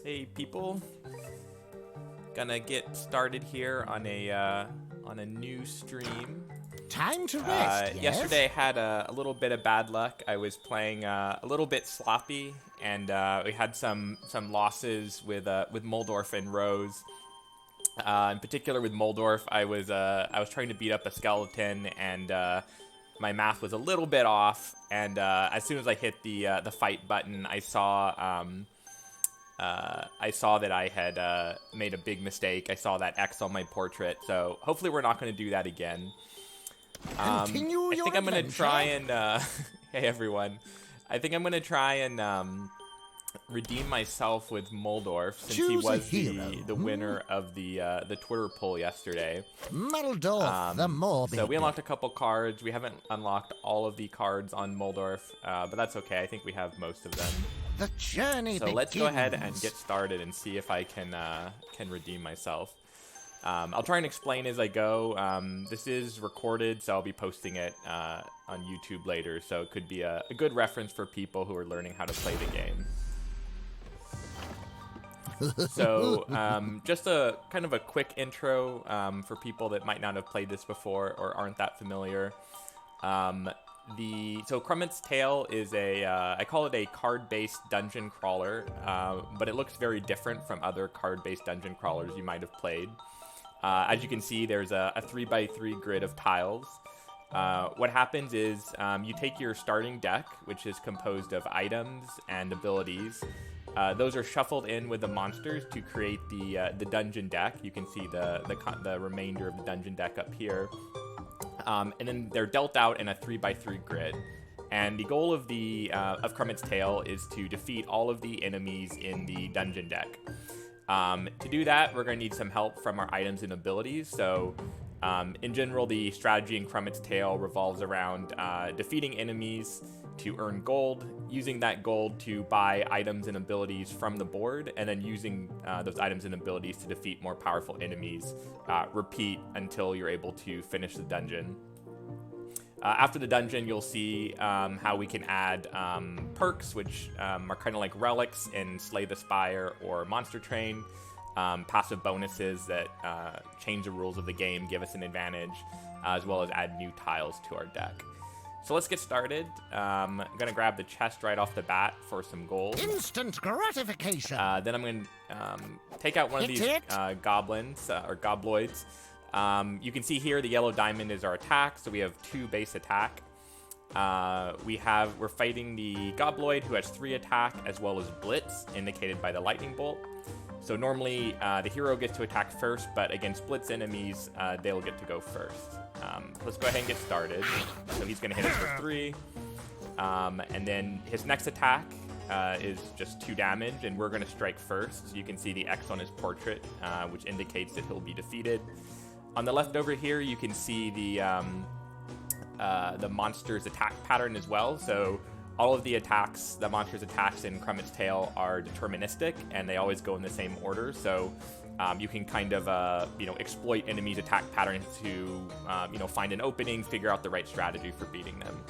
Hey people, gonna get started here on a new stream. Time to rest, yes? Yesterday had a little bit of bad luck. I was playing a little bit sloppy, and we had some losses with Muldorf and Rose. In particular with Muldorf, I was trying to beat up a skeleton, and my math was a little bit off. And as soon as I hit the fight button, I saw that I had made a big mistake. I saw that X on my portrait, so hopefully we're not going to do that again. I think I'm going to try and... hey everyone. I think I'm going to try and redeem myself with Muldorf, since he was the winner of the Twitter poll yesterday. Muldorf, the morbid. So we unlocked a couple cards. We haven't unlocked all of the cards on Muldorf, but that's okay. I think we have most of them. The journey So let's go ahead and get started and see if I can redeem myself. I'll try and explain as I go. This is recorded, so I'll be posting it on YouTube later, so it could be a good reference for people who are learning how to play the game. So just a kind of a quick intro for people that might not have played this before or aren't that familiar. So Krumit's Tale is I call it a card-based dungeon crawler, but it looks very different from other card-based dungeon crawlers you might have played. As you can see, there's a 3x3 grid of tiles. What happens is you take your starting deck, which is composed of items and abilities. Those are shuffled in with the monsters to create the dungeon deck. You can see the remainder of the dungeon deck up here. And then they're dealt out in a 3x3 grid. And the goal of Krumit's Tale is to defeat all of the enemies in the dungeon deck. To do that, we're going to need some help from our items and abilities. So, in general, the strategy in Krumit's Tale revolves around defeating enemies to earn gold, using that gold to buy items and abilities from the board, and then using those items and abilities to defeat more powerful enemies. Repeat until you're able to finish the dungeon. After the dungeon, you'll see how we can add perks, which are kind of like relics in Slay the Spire or Monster Train. Passive bonuses that change the rules of the game, give us an advantage, as well as add new tiles to our deck. So let's get started. I'm going to grab the chest right off the bat for some gold. Instant gratification. Then I'm going to take out one of these goblins, or gobloids. You can see here the yellow diamond is our attack, so we have 2 base attack. We're fighting the gobloid, who has 3 attack, as well as blitz, indicated by the lightning bolt. So normally the hero gets to attack first, but against blitz enemies, they'll get to go first. Let's go ahead and get started. So he's going to hit us for 3. And then his next attack is just 2 damage, and we're going to strike first. So you can see the X on his portrait, which indicates that he'll be defeated. On the left over here, you can see the monster's attack pattern as well. So all of the monster's attacks in Krumit's Tale are deterministic, and they always go in the same order. So you can kind of exploit enemies' attack patterns to find an opening, figure out the right strategy for beating them.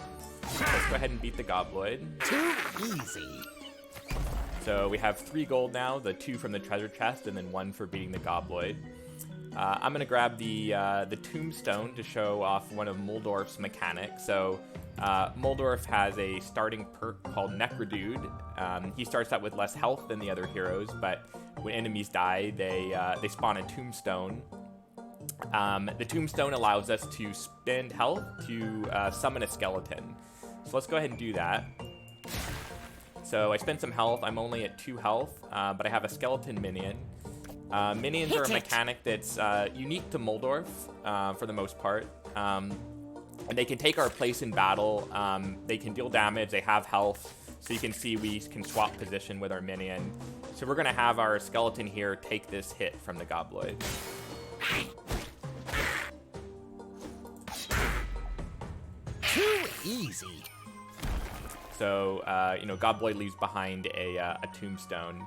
Let's go ahead and beat the gobloid. Too easy. So we have 3 gold now, the 2 from the treasure chest, and then 1 for beating the gobloid. I'm going to grab the tombstone to show off one of Muldorf's mechanics. So Muldorf has a starting perk called Necrodude. He starts out with less health than the other heroes, but when enemies die, they spawn a tombstone. The tombstone allows us to spend health to summon a skeleton. So let's go ahead and do that. So I spent some health. I'm only at 2 health, but I have a skeleton minion. Minions are a mechanic that's unique to Muldorf for the most part. And they can take our place in battle. They can deal damage. They have health. So you can see we can swap position with our minion. So we're going to have our skeleton here take this hit from the gobloid. Too easy. So, gobloid leaves behind a tombstone.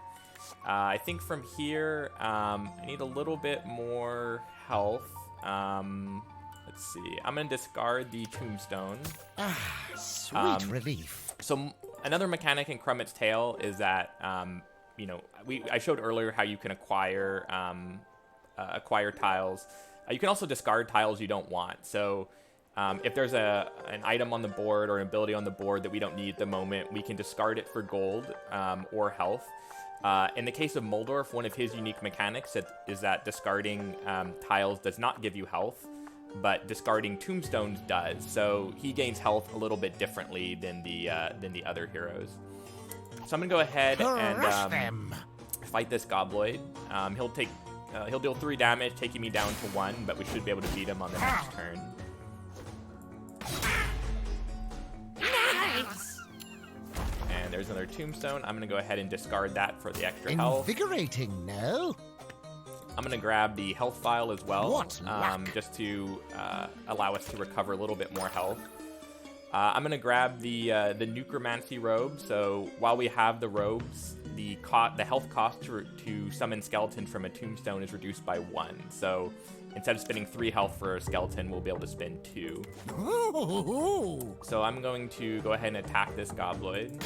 I think from here, I need a little bit more health. Let's see. I'm going to discard the tombstone. Sweet relief. So another mechanic in Krumit's Tale is that you know, I showed earlier how you can acquire tiles. You can also discard tiles you don't want. So if there's an item on the board or an ability on the board that we don't need at the moment, we can discard it for gold or health. In the case of Muldorf, one of his unique mechanics is that discarding tiles does not give you health, but discarding tombstones does. So he gains health a little bit differently than the other heroes. So I'm gonna go ahead and fight this Gobloid. He'll deal 3 damage, taking me down to 1, but we should be able to beat him on the next turn. Nice. And there's another tombstone. I'm gonna go ahead and discard that for the extra health. Invigorating, no? I'm gonna grab the health vial as well, What luck. just to allow us to recover a little bit more health. I'm gonna grab the Necromancy robe. So while we have the robes, the health cost to summon skeleton from a tombstone is reduced by 1. So instead of spending 3 health for a skeleton, we'll be able to spend 2. Ooh. So I'm going to go ahead and attack this Gobloid.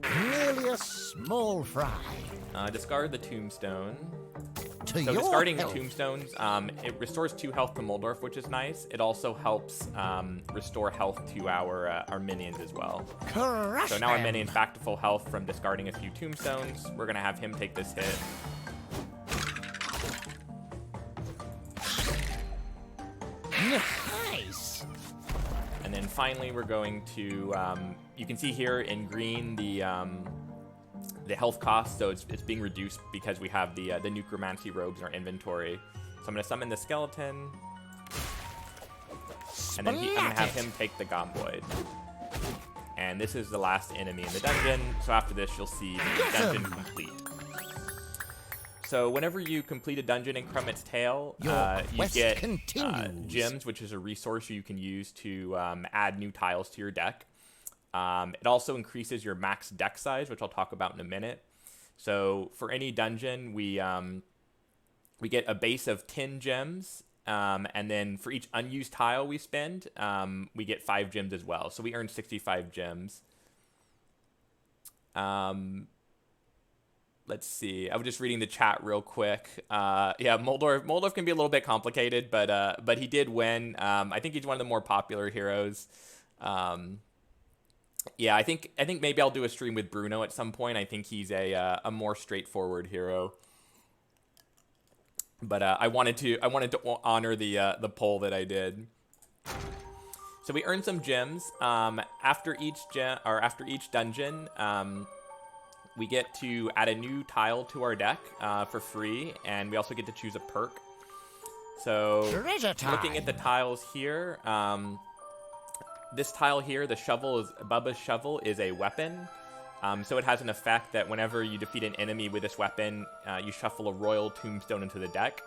Merely a small fry. Discard the tombstone. To So your discarding health. tombstones, it restores 2 health to Muldorf, which is nice. It also helps restore health to our minions as well. Crush So now our them. minion's back to full health from discarding a few tombstones. We're gonna have him take this hit. Nice. And then finally we're going to, you can see here in green the health cost, so it's being reduced because we have the Necromancy robes in our inventory. So I'm gonna summon the skeleton, and then I'm gonna have him take the Gomboid. And this is the last enemy in the dungeon, so after this you'll see the dungeon complete. So whenever you complete a dungeon in Krumit's Tale, Your you quest get continues. gems, which is a resource you can use to add new tiles to your deck. It also increases your max deck size, which I'll talk about in a minute. So for any dungeon, we get a base of 10 gems, and then for each unused tile we spend, we get 5 gems as well. So we earn 65 gems. Let's see. I was just reading the chat real quick. Yeah, Muldorf can be a little bit complicated, but he did win. I think he's one of the more popular heroes. Yeah, I think maybe I'll do a stream with Bruno at some point. I think he's a more straightforward hero. But I wanted to honor the poll that I did. So we earned some gems. After each dungeon, we get to add a new tile to our deck for free, and we also get to choose a perk. So Treasure time. looking at the tiles here, this tile here, Bubba's shovel is a weapon. So it has an effect that whenever you defeat an enemy with this weapon, you shuffle a Royal Tombstone into the deck.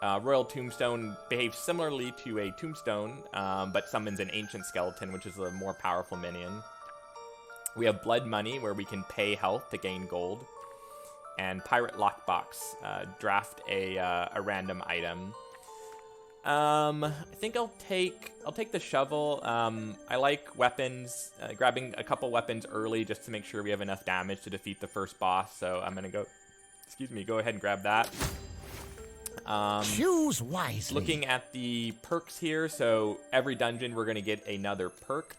Royal Tombstone behaves similarly to a Tombstone, but summons an Ancient Skeleton, which is a more powerful minion. We have Blood Money, where we can pay health to gain gold. And Pirate Lockbox, draft a random item. I think I'll take the shovel. I like weapons, grabbing a couple weapons early just to make sure we have enough damage to defeat the first boss. So I'm gonna go ahead and grab that. Choose wisely. Looking at the perks here, so every dungeon we're gonna get another perk.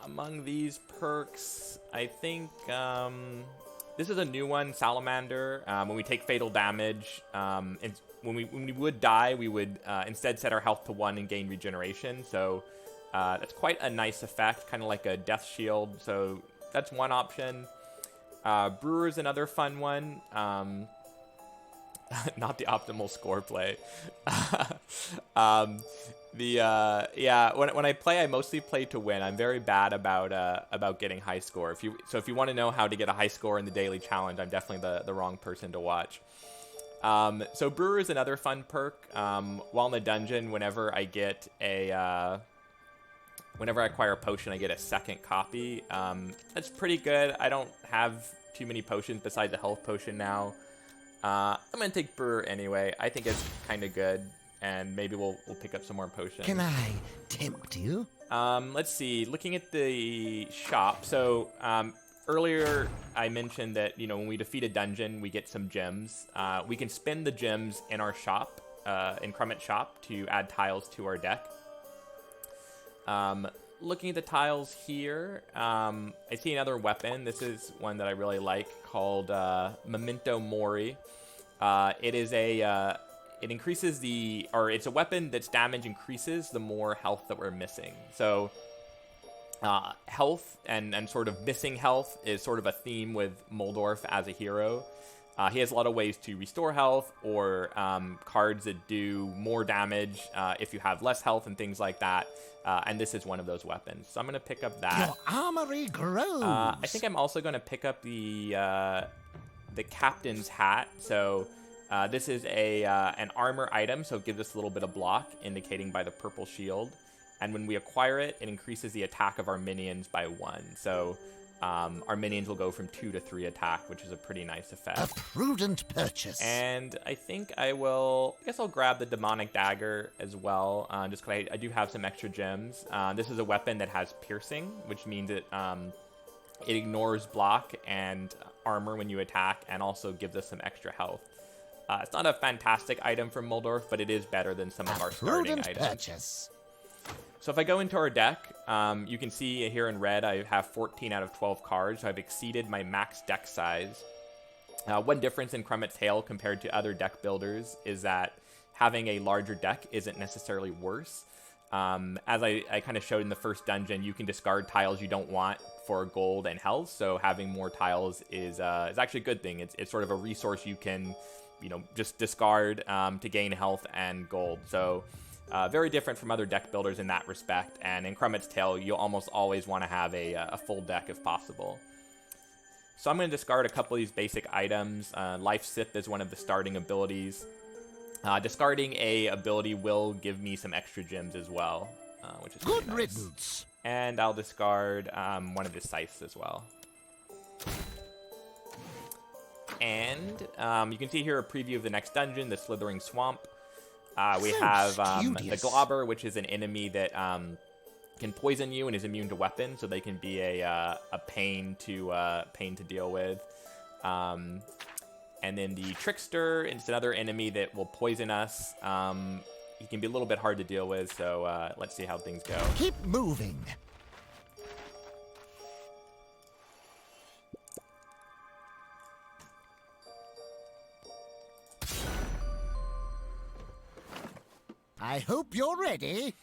Among these perks, I think this is a new one, Salamander. When we take fatal damage, when we would die, we would instead set our health to 1 and gain regeneration. So that's quite a nice effect, kind of like a death shield. So that's one option. Brewer is another fun one. Not the optimal score play. Yeah, when I play, I mostly play to win. I'm very bad about getting high score. If you want to know how to get a high score in the daily challenge, I'm definitely the wrong person to watch. So Brewer is another fun perk. While in the dungeon, whenever I acquire a potion, I get a second copy. That's pretty good. I don't have too many potions besides a health potion now. I'm gonna take Brewer anyway. I think it's kind of good. and maybe we'll pick up some more potions. Can I tempt you? Let's see. Looking at the shop, so earlier I mentioned that when we defeat a dungeon, we get some gems. We can spend the gems in our shop, in Krumit shop, to add tiles to our deck. Looking at the tiles here, I see another weapon. This is one that I really like, called Memento Mori. It is it increases it's a weapon that's damage increases the more health that we're missing. So health and sort of missing health is sort of a theme with Muldorf as a hero. He has a lot of ways to restore health, or cards that do more damage if you have less health and things like that. And this is one of those weapons. So I'm going to pick up that. Your armory grows. I think I'm also going to pick up the captain's hat. So this is an armor item, so it gives us a little bit of block, indicating by the purple shield. And when we acquire it, it increases the attack of our minions by 1. So our minions will go from 2 to 3 attack, which is a pretty nice effect. A prudent purchase. And I think I guess I'll grab the demonic dagger as well, just because I do have some extra gems. This is a weapon that has piercing, which means it ignores block and armor when you attack, and also gives us some extra health. It's not a fantastic item from Muldorf, but it is better than some of our starting items. Purchase. So if I go into our deck, you can see here in red, I have 14 out of 12 cards, so I've exceeded my max deck size. One difference in Krumit's Tale compared to other deck builders is that having a larger deck isn't necessarily worse. As I kind of showed in the first dungeon, you can discard tiles you don't want for gold and health, so having more tiles is actually a good thing. It's sort of a resource you can, just discard to gain health and gold. So very different from other deck builders in that respect, and in Krumit's Tale, you'll almost always want to have a full deck if possible. So I'm going to discard a couple of these basic items. Life Sip is one of the starting abilities. Discarding a ability will give me some extra gems as well, which is Good nice. riddance. And I'll discard one of the scythes as well. And you can see here a preview of the next dungeon, the Slithering Swamp. We have the Globber, which is an enemy that can poison you and is immune to weapons, so they can be a pain to deal with. And then the Trickster, it's another enemy that will poison us. He can be a little bit hard to deal with, so let's see how things go. Keep moving. I hope you're ready.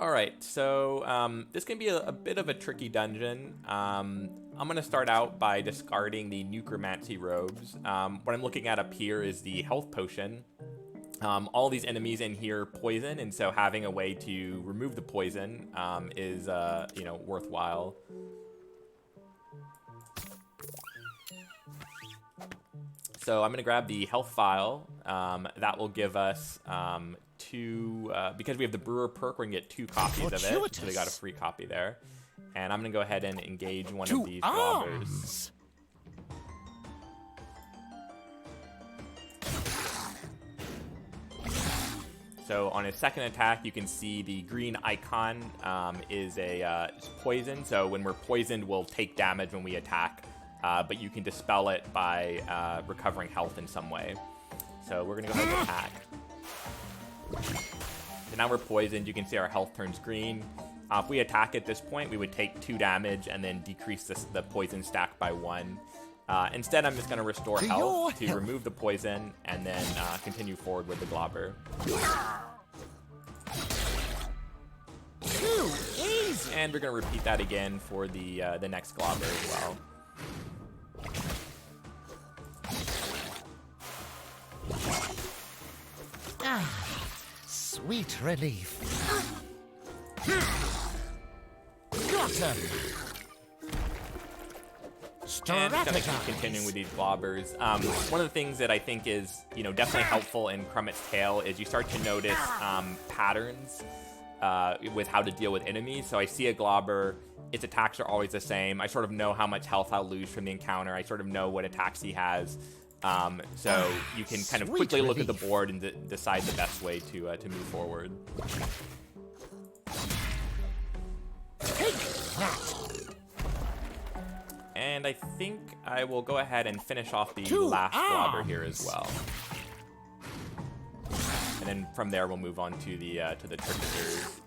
All right, so this can be a bit of a tricky dungeon. I'm going to start out by discarding the Necromancy robes. What I'm looking at up here is the health potion. All these enemies in here poison, and so having a way to remove the poison is worthwhile. So I'm going to grab the health vial. That will give us because we have the brewer perk, we're going to get 2 copies of it. So we got a free copy there. And I'm going to go ahead and engage one of these globbers. So on his second attack, you can see the green icon is poison. So when we're poisoned, we'll take damage when we attack. But you can dispel it by recovering health in some way. So we're going to go ahead and attack. So now we're poisoned. You can see our health turns green. If we attack at this point, we would take 2 damage and then decrease the poison stack by 1. Instead, I'm just going to restore health to remove the poison and then continue forward with the globber. Too easy. And we're going to repeat that again for the next globber as well. Sweet relief. Got him. And just gonna keep continuing with these globbers. One of the things that I think is, definitely helpful in Krumit's Tale is you start to notice patterns with how to deal with enemies. So I see a globber, its attacks are always the same. I sort of know how much health I'll lose from the encounter. I sort of know what attacks he has. So you can kind of Sweet quickly look at the relief. board and decide the best way to move forward. Take that. And I think I will go ahead and finish off the Two last blobber arms. here as well. And then from there we'll move on to the tricksters.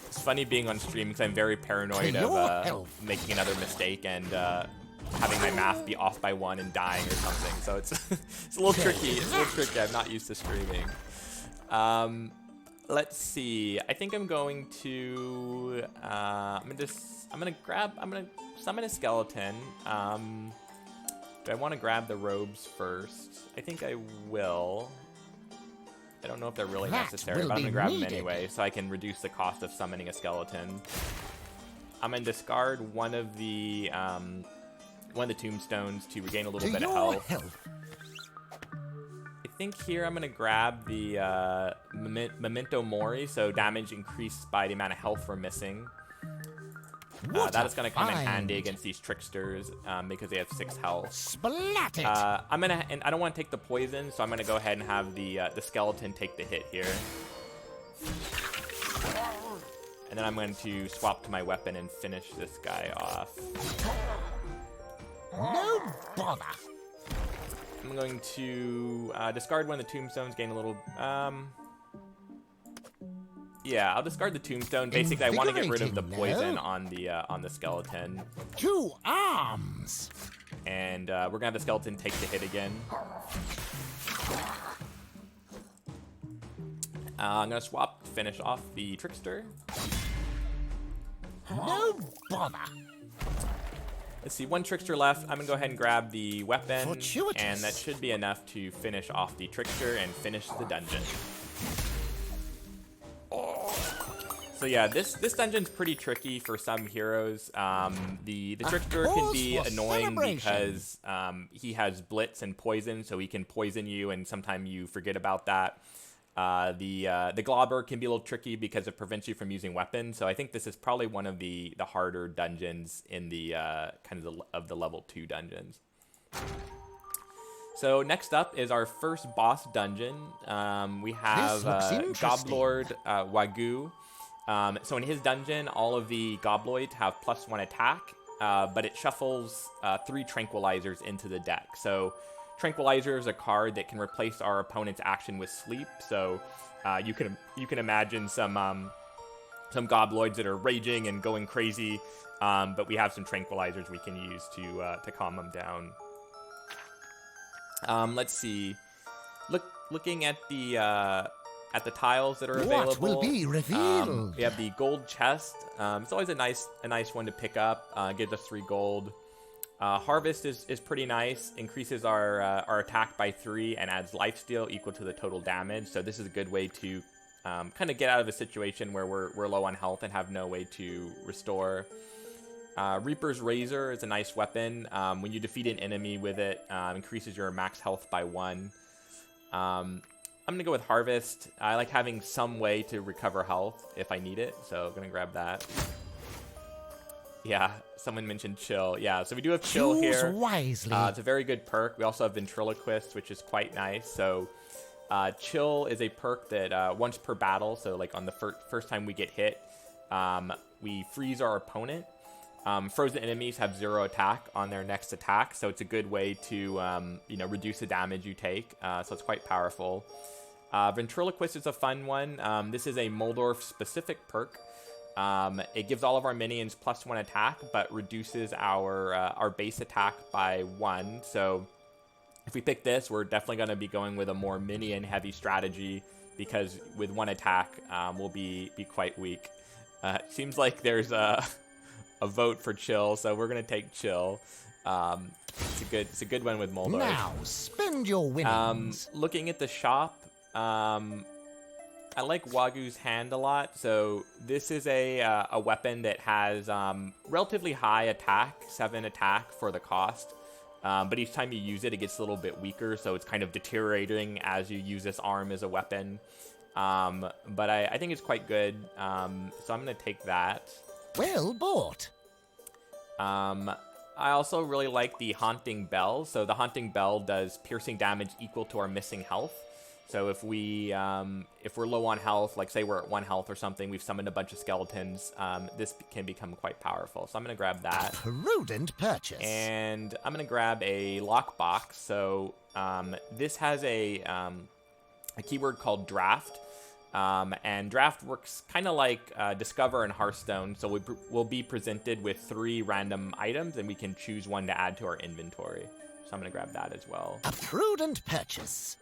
It's funny being on stream because I'm very paranoid of making another mistake and having my math be off by 1 and dying or something. So it's it's a little tricky. It's a little tricky. I'm not used to streaming. Let's see. I think I'm going to I'm gonna summon a skeleton. Do I want to grab the robes first? I think I will. I don't know if they're really necessary, but I'm gonna grab them anyway, so I can reduce the cost of summoning a skeleton. I'm gonna discard one of the tombstones to regain a little bit of health. I think here I'm gonna grab the Memento Mori, so damage increased by the amount of health we're missing. That is going to come in handy against these tricksters because they have 6 health. Splat it. and I don't want to take the poison, so I'm going to go ahead and have the skeleton take the hit here. And then I'm going to swap to my weapon and finish this guy off. No bother. I'm going to discard one of the tombstones, gain a little... yeah, I'll discard the tombstone. Basically, I want to get rid of the poison on the skeleton. 2 arms. And we're gonna have the skeleton take the hit again. I'm gonna swap to finish off the trickster. No bother. Let's see, 1 trickster left. I'm gonna go ahead and grab the weapon, Fortuitous. and that should be enough to finish off the trickster and finish the dungeon. So yeah, this dungeon's pretty tricky for some heroes. The trickster can be annoying because he has blitz and poison, so he can poison you, and sometimes you forget about that. The globber can be a little tricky because it prevents you from using weapons. So I think this is probably one of the harder dungeons in the kind of the level 2 dungeons. So next up is our first boss dungeon. We have Goblord Wagyu. So in his dungeon, all of the Gobloids have +1 attack, but it shuffles 3 Tranquilizers into the deck. So Tranquilizer is a card that can replace our opponent's action with sleep. So you can imagine some Gobloids that are raging and going crazy, but we have some Tranquilizers we can use to calm them down. Let's see. Looking at the tiles that are available. What will be revealed? We have the gold chest. It's always a nice one to pick up. Gives us 3 gold. Harvest is pretty nice. Increases our attack by 3 and adds lifesteal equal to the total damage. So this is a good way to kind of get out of a situation where we're low on health and have no way to restore. Reaper's Razor is a nice weapon. When you defeat an enemy with it, increases your max health by 1. I'm gonna go with Harvest. I like having some way to recover health if I need it, so I'm gonna grab that. Yeah, someone mentioned Chill. Yeah, so we do have Chill here. Wisely. It's a very good perk. We also have Ventriloquist, which is quite nice. So Chill is a perk that once per battle, so like on the first time we get hit, we freeze our opponent. Frozen enemies have 0 attack on their next attack, so it's a good way to reduce the damage you take. So it's quite powerful. Ventriloquist is a fun one. This is a Muldorf specific perk. It gives all of our minions +1 attack, but reduces our base attack by 1. So if we pick this, we're definitely going to be going with a more minion heavy strategy, because with 1 attack, we'll be quite weak. Seems like there's a vote for Chill, so we're gonna take Chill. It's a good one with Muldorf. Now spend your winnings. Looking at the shop, I like Wagyu's hand a lot. So this is a weapon that has relatively high attack, 7 attack for the cost. But each time you use it, it gets a little bit weaker, so it's kind of deteriorating as you use this arm as a weapon. But I think it's quite good, so I'm gonna take that. Well bought. I also really like the Haunting Bell. So the Haunting Bell does piercing damage equal to our missing health. So if we're low on health, like say we're at 1 health or something, we've summoned a bunch of skeletons, this can become quite powerful. So I'm going to grab that. A prudent purchase. And I'm going to grab a lockbox. So this has a keyword called draft. And draft works kind of like Discover and Hearthstone. So we'll be presented with 3 random items, and we can choose one to add to our inventory. So I'm going to grab that as well. A prudent purchase.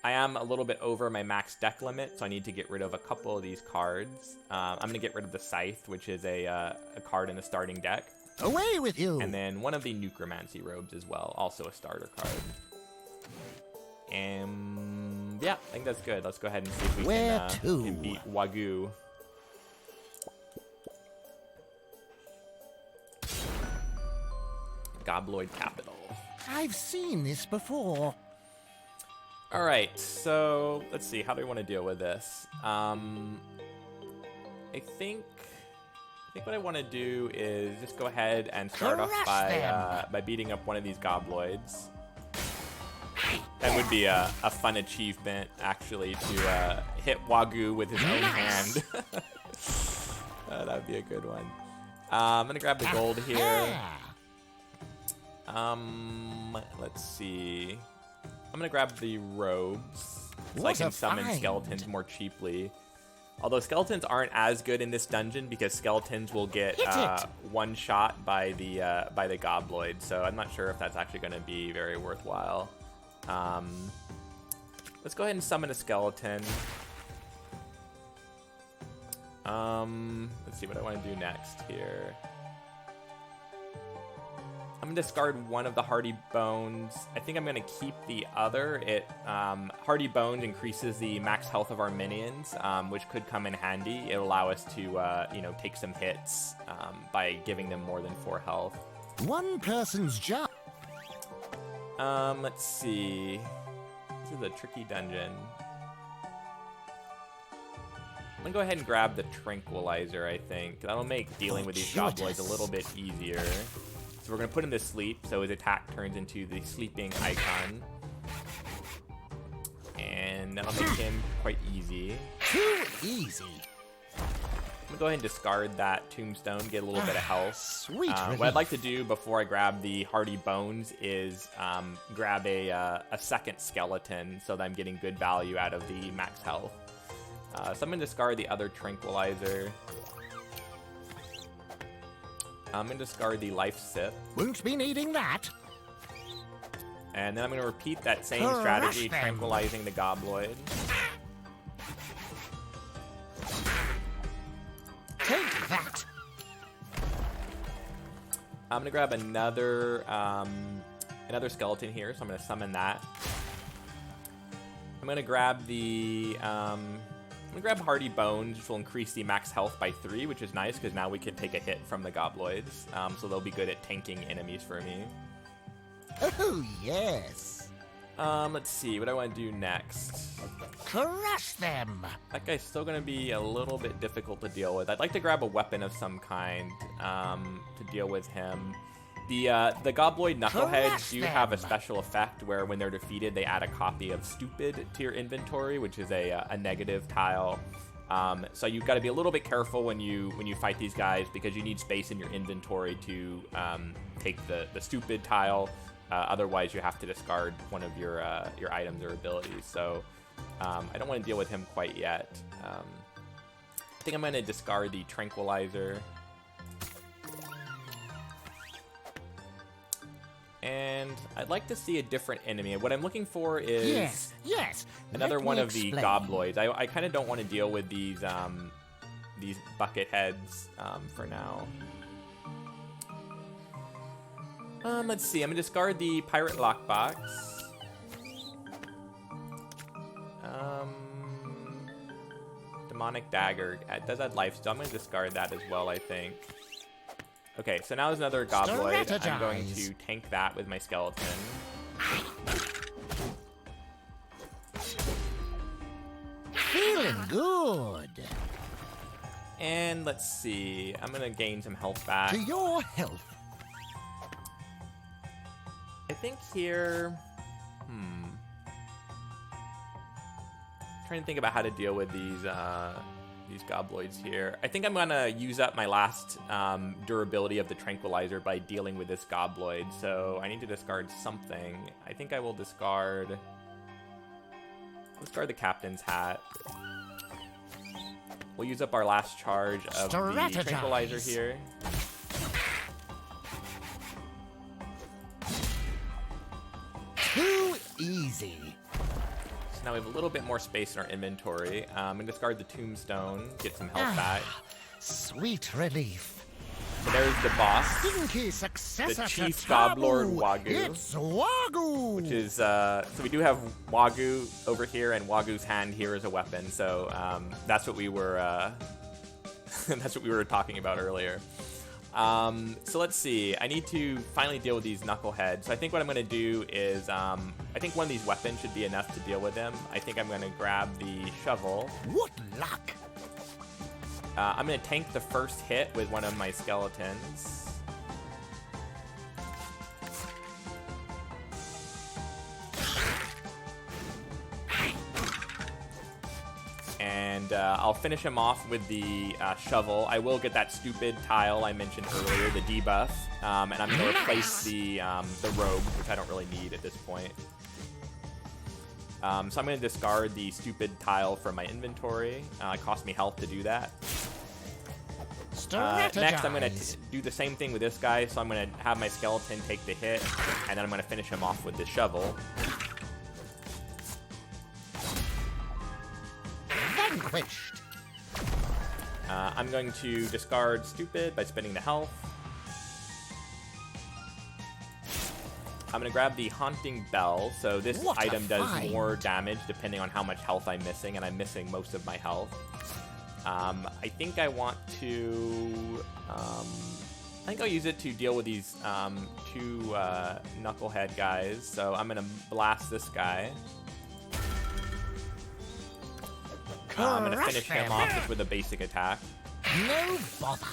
I am a little bit over my max deck limit, so I need to get rid of a couple of these cards. I'm going to get rid of the Scythe, which is a card in the starting deck. Away with you. And then one of the Necromancy Robes as well, also a starter card. And yeah, I think that's good. Let's go ahead and see if we can beat Wagyu. Gobloid Capital. I've seen this before. All right, so let's see. How do we want to deal with this? I think what I want to do is just go ahead and start off by beating up one of these Gobloids. That would be a fun achievement, actually, to hit Wagyu with his own hand. That would be a good one. I'm gonna grab the gold here. Let's see. I'm gonna grab the robes so I can summon skeletons more cheaply. Although skeletons aren't as good in this dungeon because skeletons will get one shot by the Gobloid, so I'm not sure if that's actually gonna be very worthwhile. Let's go ahead and summon a skeleton. Let's see what I want to do next here. I'm gonna discard one of the Hardy Bones. I think I'm gonna keep the other. Hardy Bones increases the max health of our minions, which could come in handy. It'll allow us to, take some hits by giving them more than 4 health. One person's job. Let's see. This is a tricky dungeon. I'm gonna go ahead and grab the Tranquilizer, I think. That'll make dealing with these Gobloids a little bit easier. So we're gonna put him to sleep, so his attack turns into the sleeping icon. And that'll make him quite easy. Too easy. I'm gonna go ahead and discard that Tombstone, get a little bit of health. Sweet. What I'd like to do before I grab the Hardy Bones is grab a second skeleton so that I'm getting good value out of the max health. So I'm gonna discard the other Tranquilizer. I'm gonna discard the Life Sip. Won't be needing that. And then I'm gonna repeat that same strategy, tranquilizing the Gobloid. Take that. I'm gonna grab another skeleton here, so I'm gonna summon that. I'm gonna grab the Hardy Bones, which will increase the max health by 3, which is nice because now we can take a hit from the Gobloids, so they'll be good at tanking enemies for me. Oh yes. Let's see what I want to do next. Crush them. That guy's still gonna be a little bit difficult to deal with. I'd like to grab a weapon of some kind to deal with him. The Gobloid Knuckleheads do have a special effect where when they're defeated, they add a copy of Stupid to your inventory, which is a negative tile. So you've got to be a little bit careful when you fight these guys because you need space in your inventory to take the Stupid tile. Otherwise, you have to discard one of your items or abilities. So I don't want to deal with him quite yet. I think I'm going to discard the Tranquilizer. And I'd like to see a different enemy. What I'm looking for is another one of the Gobloids. I kind of don't want to deal with these bucket heads for now. Let's see. I'm gonna discard the Pirate Lockbox. Demonic Dagger. It does add life, so I'm gonna discard that as well, I think. Okay, so now there's another Gobloid. I'm going to tank that with my skeleton. Feeling good. And let's see. I'm going to gain some health back. To your health. think here... Trying to think about how to deal with these gobloids here. I think I'm gonna use up my last durability of the tranquilizer by dealing with this gobloid. So I need to discard something. I think I will discard the captain's hat. We'll use up our last charge of the tranquilizer here. Too easy. So now we have a little bit more space in our inventory. I'm gonna discard the tombstone, get some health back. Sweet relief. So there's the boss, Stinky successor the Chief to Goblord Tabu. Wagyu. It's Wagyu. Which is, so we do have Wagyu over here, and Wagyu's hand here is a weapon. So that's what we were, that's what we were talking about earlier. So let's see. I need to finally deal with these knuckleheads. So I think what I'm going to do is, I think one of these weapons should be enough to deal with them. I think I'm going to grab the shovel. What luck. I'm going to tank the first hit with one of my skeletons. And I'll finish him off with the shovel. I will get that stupid tile I mentioned earlier, the debuff. And I'm going to replace the rogue, which I don't really need at this point. So I'm going to discard the stupid tile from my inventory. It cost me health to do that. Next, I'm going to do the same thing with this guy. So I'm going to have my skeleton take the hit, and then I'm going to finish him off with the shovel. Vanquished. I'm going to discard stupid by spending the health. I'm going to grab the Haunting Bell. So this item does more damage depending on how much health I'm missing, and I'm missing most of my health. I think I want to... I think I'll use it to deal with these two knucklehead guys. So I'm going to blast this guy. I'm going to finish him off just with a basic attack. No bother.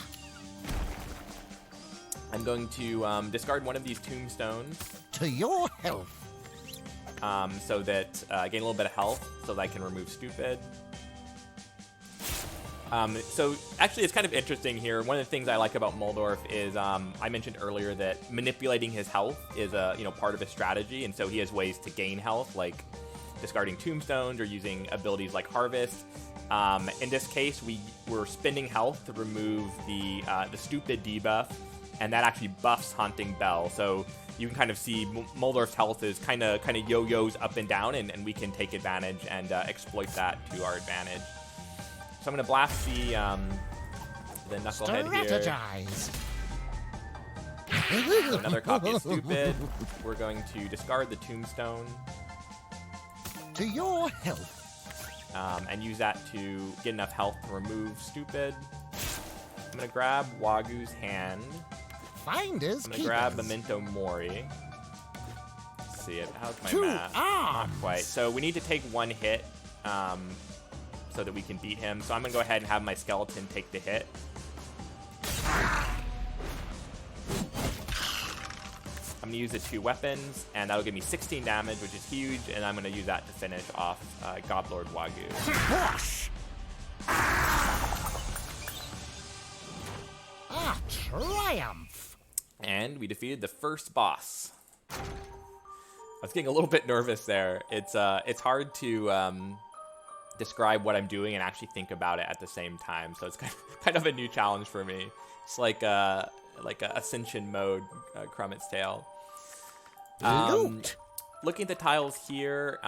I'm going to discard one of these tombstones. To your health. So that I gain a little bit of health so that I can remove stupid. So actually it's kind of interesting here. One of the things I like about Muldorf is I mentioned earlier that manipulating his health is a part of his strategy, and so he has ways to gain health, like discarding tombstones or using abilities like harvest. In this case, we're spending health to remove the stupid debuff, and that actually buffs Haunting Bell. So you can kind of see Muldorf's health is kind of yo-yos up and down, and we can take advantage and exploit that to our advantage. So I'm going to blast the knucklehead here. So another copy of stupid. We're going to discard the tombstone. To your health. And use that to get enough health to remove stupid. I'm going to grab Wagyu's hand. Finders I'm going to grab Memento Mori. Let's see it. How's my math? Not quite. So we need to take one hit so that we can beat him. So I'm going to go ahead and have my skeleton take the hit. I'm going to use the two weapons, and that'll give me 16 damage, which is huge, and I'm going to use that to finish off Goblord Wagyu. A triumph! And we defeated the first boss. I was getting a little bit nervous there. It's hard to describe what I'm doing and actually think about it at the same time, so it's kind of a new challenge for me. It's like a Ascension mode, Krumit's Tale. Looking at the tiles here,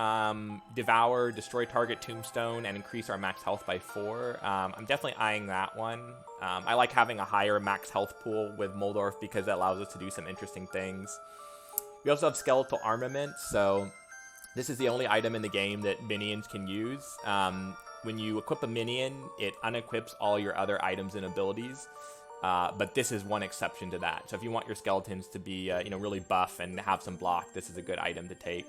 Devour, Destroy Target Tombstone, and increase our max health by 4. I'm definitely eyeing that one. I like having a higher max health pool with Muldorf because it allows us to do some interesting things. We also have Skeletal Armament, so this is the only item in the game that minions can use. When you equip a minion, it unequips all your other items and abilities. But this is one exception to that. So if you want your skeletons to be, really buff and have some block, this is a good item to take.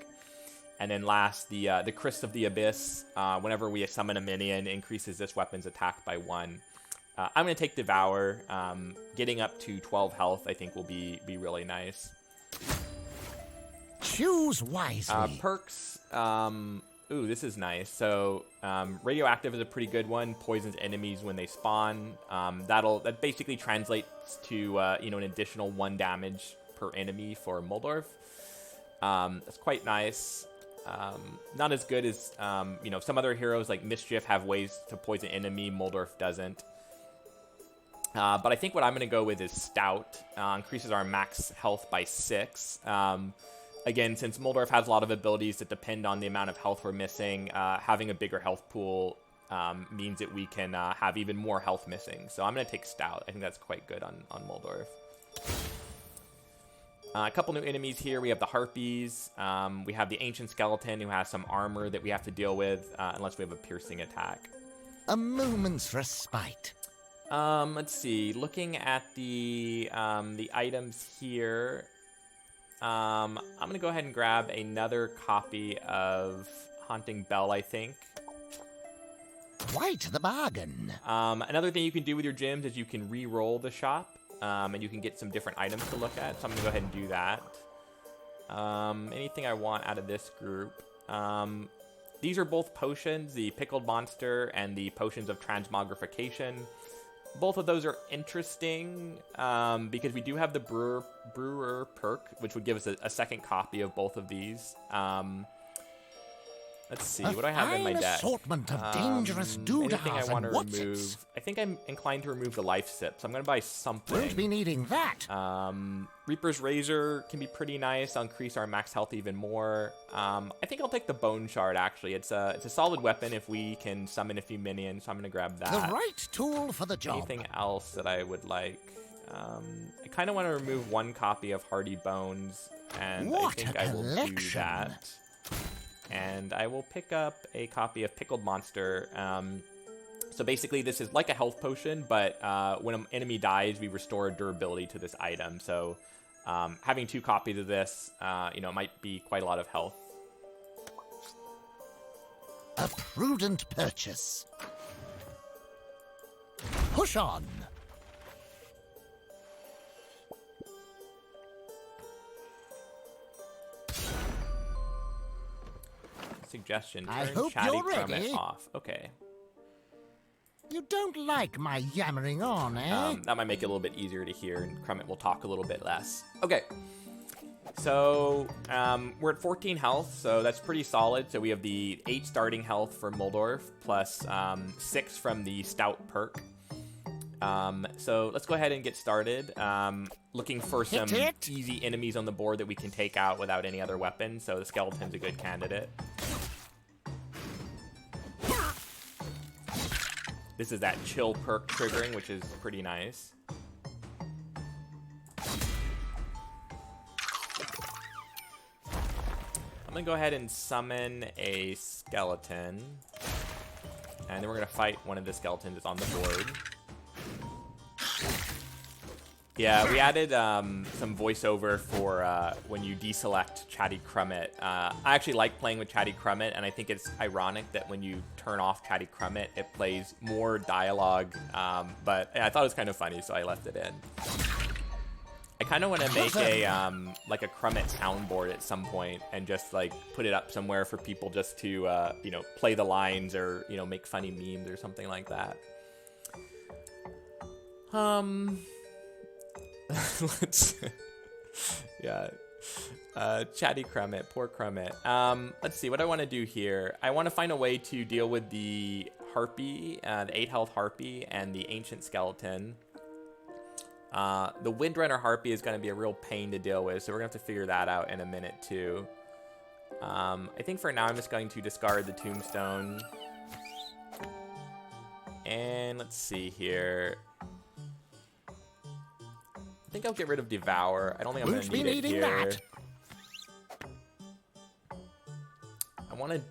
And then last, the Crest of the Abyss. Whenever we summon a minion, increases this weapon's attack by 1. I'm going to take Devour. Getting up to 12 health, I think, will be really nice. Choose wisely. Perks. Ooh, this is nice. So, radioactive is a pretty good one. Poisons enemies when they spawn. That basically translates to an additional 1 damage per enemy for Muldorf. That's quite nice. Not as good as some other heroes like Mischief have ways to poison enemy. Muldorf doesn't. But I think what I'm going to go with is Stout. Increases our max health by 6. Again, since Muldorf has a lot of abilities that depend on the amount of health we're missing, having a bigger health pool means that we can have even more health missing. So I'm going to take Stout. I think that's quite good on Muldorf. A couple new enemies here. We have the Harpies. We have the Ancient Skeleton, who has some armor that we have to deal with, unless we have a piercing attack. A moment's respite. Let's see. Looking at the items here, I'm going to go ahead and grab another copy of Haunting Bell, I think. Quite the bargain. Another thing you can do with your gems is you can re-roll the shop, and you can get some different items to look at. So I'm going to go ahead and do that. Anything I want out of this group. These are both potions, the Pickled Monster and the Potions of Transmogrification. Both of those are interesting because we do have the Brewer perk, which would give us a second copy of both of these. Let's see, what do I have in my deck? Assortment of dangerous anything I want to and remove. I think I'm inclined to remove the life sip, so I'm going to buy something. Won't be needing that. Reaper's Razor can be pretty nice. I'll increase our max health even more. I think I'll take the Bone Shard, actually. It's a solid weapon if we can summon a few minions, so I'm going to grab that. The right tool for the job. Anything else that I would like? I kind of want to remove 1 copy of Hardy Bones, and I think I will do that. And I will pick up a copy of Pickled Monster. So basically, this is like a health potion, but when an enemy dies, we restore durability to this item. So having 2 copies of this, it might be quite a lot of health. A prudent purchase. Push on. Suggestion, I turn hope Chatty you're ready. Krumit off. Okay. You don't like my yammering on, eh? That might make it a little bit easier to hear, and Krumit will talk a little bit less. Okay. So, we're at 14 health, so that's pretty solid. So we have the 8 starting health for Muldorf, plus 6 from the Stout perk. So let's go ahead and get started. Looking for some easy enemies on the board that we can take out without any other weapons, so the Skeleton's a good candidate. This is that chill perk triggering, which is pretty nice. I'm gonna go ahead and summon a skeleton. And then we're gonna fight one of the skeletons that's on the board. Yeah, we added some voiceover for when you deselect Chatty Krumit. I actually like playing with Chatty Krumit, and I think it's ironic that when you turn off Chatty Krumit, it plays more dialogue. But I thought it was kind of funny, so I left it in. I kind of want to make a like a Krumit soundboard at some point, and just like put it up somewhere for people just to play the lines or make funny memes or something like that. Let's Chatty Krumit, poor Krumit. Let's see what I want to do here. I want to find a way to deal with the Harpy, the 8 health Harpy, and the Ancient Skeleton. The Windrunner Harpy is going to be a real pain to deal with, so we're going to have to figure that out in a minute too. I think for now I'm just going to discard the Tombstone. And let's see here. I think I'll get rid of Devour. I don't think I'm going to need it here. That. I want to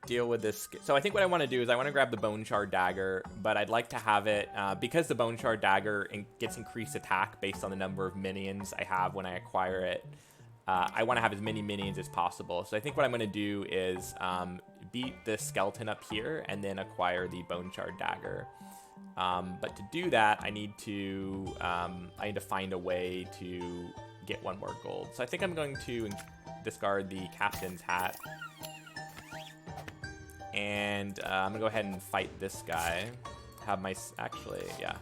deal with this. So I think what I want to do is I want to grab the Bone Shard Dagger, but I'd like to have it, because the Bone Shard Dagger gets increased attack based on the number of minions I have when I acquire it. I want to have as many minions as possible. So I think what I'm going to do is beat the skeleton up here and then acquire the Bone Shard Dagger. But to do that, I need to find a way to get 1 more gold. So I think I'm going to discard the captain's hat. And I'm gonna go ahead and fight this guy. Have my, actually, yeah.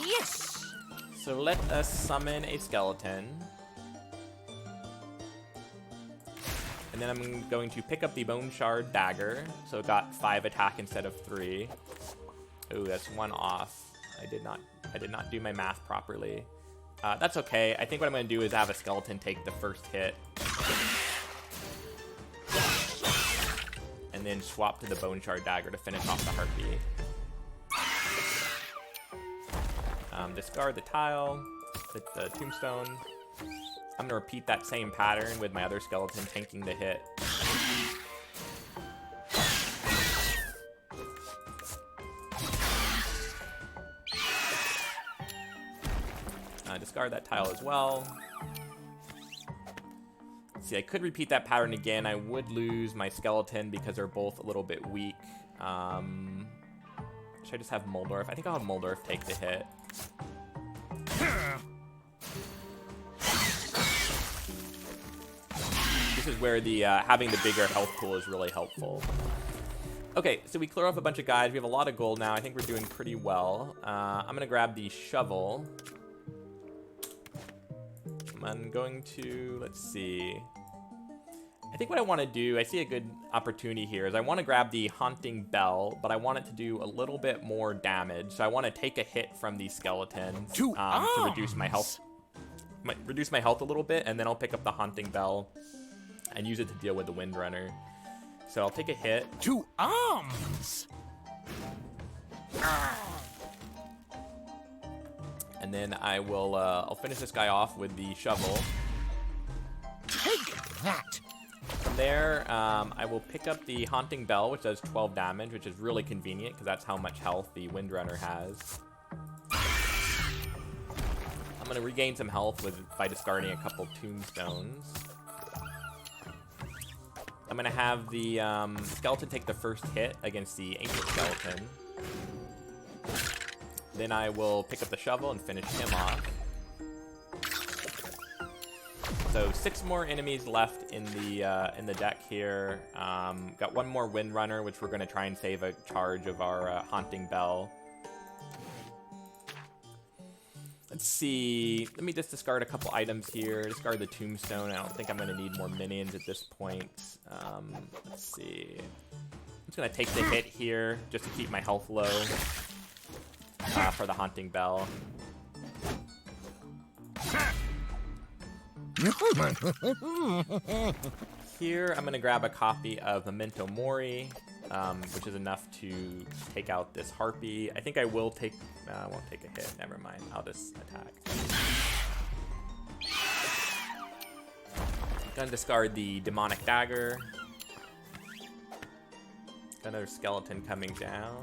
Yes! So let us summon a skeleton. And then I'm going to pick up the Bone Shard Dagger. So it got 5 attack instead of 3. Ooh, that's 1 off. I did not do my math properly. That's okay. I think what I'm going to do is have a skeleton take the first hit. And then swap to the Bone Shard Dagger to finish off the Harpy. Discard the tile, the tombstone. I'm going to repeat that same pattern with my other skeleton tanking the hit. Discard that tile as well. Let's see, I could repeat that pattern again. I would lose my skeleton because they're both a little bit weak. Should I just have Muldorf? I think I'll have Muldorf take the hit. This is where the having the bigger health pool is really helpful. Okay, so we clear off a bunch of guys. We have a lot of gold now. I think we're doing pretty well. I'm going to grab the shovel. I'm going to, let's see. I think what I want to do, I see a good opportunity here, is I want to grab the Haunting Bell, but I want it to do a little bit more damage. So I want to take a hit from these skeletons to reduce my health. Reduce my health a little bit, and then I'll pick up the Haunting Bell and use it to deal with the Windrunner. So I'll take a hit. To arms! And then I will, I'll finish this guy off with the shovel. Take that! From there, I will pick up the Haunting Bell, which does 12 damage, which is really convenient, because that's how much health the Windrunner has. I'm going to regain some health by discarding a couple tombstones. I'm going to have the skeleton take the first hit against the ancient skeleton. Then I will pick up the shovel and finish him off. So 6 more enemies left in the deck here. Got 1 more Windrunner, which we're going to try and save a charge of our Haunting Bell. Let's see. Let me just discard a couple items here. Discard the tombstone. I don't think I'm going to need more minions at this point. Let's see. I'm just going to take the hit here just to keep my health low for the Haunting Bell. Here, I'm going to grab a copy of Memento Mori, which is enough to take out this Harpy. I think I will take... I won't take a hit. Never mind. I'll just attack. I'm going to discard the Demonic Dagger. Another skeleton coming down.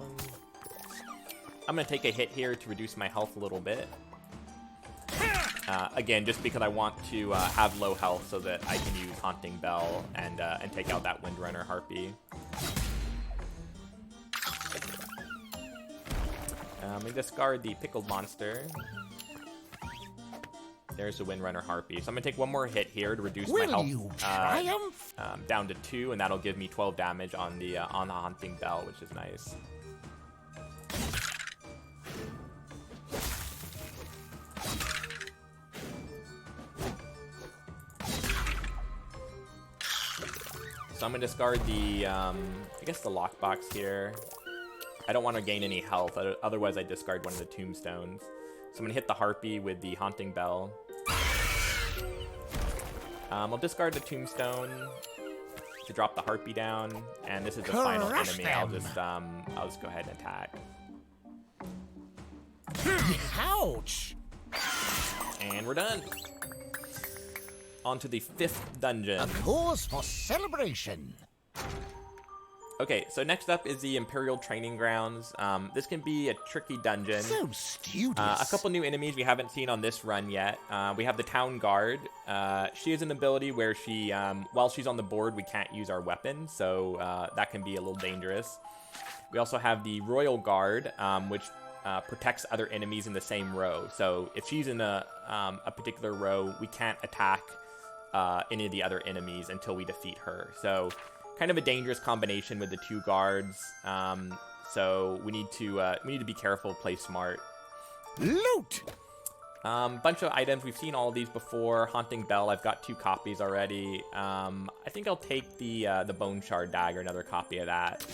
I'm going to take a hit here to reduce my health a little bit. Again, just because I want to have low health so that I can use Haunting Bell and take out that Windrunner Harpy. Let me discard the Pickled Monster. There's the Windrunner Harpy. So I'm going to take 1 more hit here to reduce my health down to 2, and that'll give me 12 damage on the Haunting Bell, which is nice. So I'm going to discard the, I guess the lockbox here. I don't want to gain any health, otherwise I discard one of the tombstones. So I'm going to hit the Harpy with the Haunting Bell. I'll discard the tombstone to drop the Harpy down, and this is the final enemy. I'll just go ahead and attack. Ouch! And we're done. On to the 5th dungeon. A cause for celebration. Okay, so next up is the Imperial Training Grounds. This can be a tricky dungeon. So studious. A couple new enemies we haven't seen on this run yet. We have the Town Guard. She has an ability where she, while she's on the board, we can't use our weapon, so that can be a little dangerous. We also have the Royal Guard, which protects other enemies in the same row. So if she's in a particular row, we can't attack any of the other enemies until we defeat her. So kind of a dangerous combination with the two guards. So we need to be careful, play smart. Loot! Bunch of items. We've seen all of these before. Haunting Bell, I've got 2 copies already. I think I'll take the Bone Shard Dagger, another copy of that.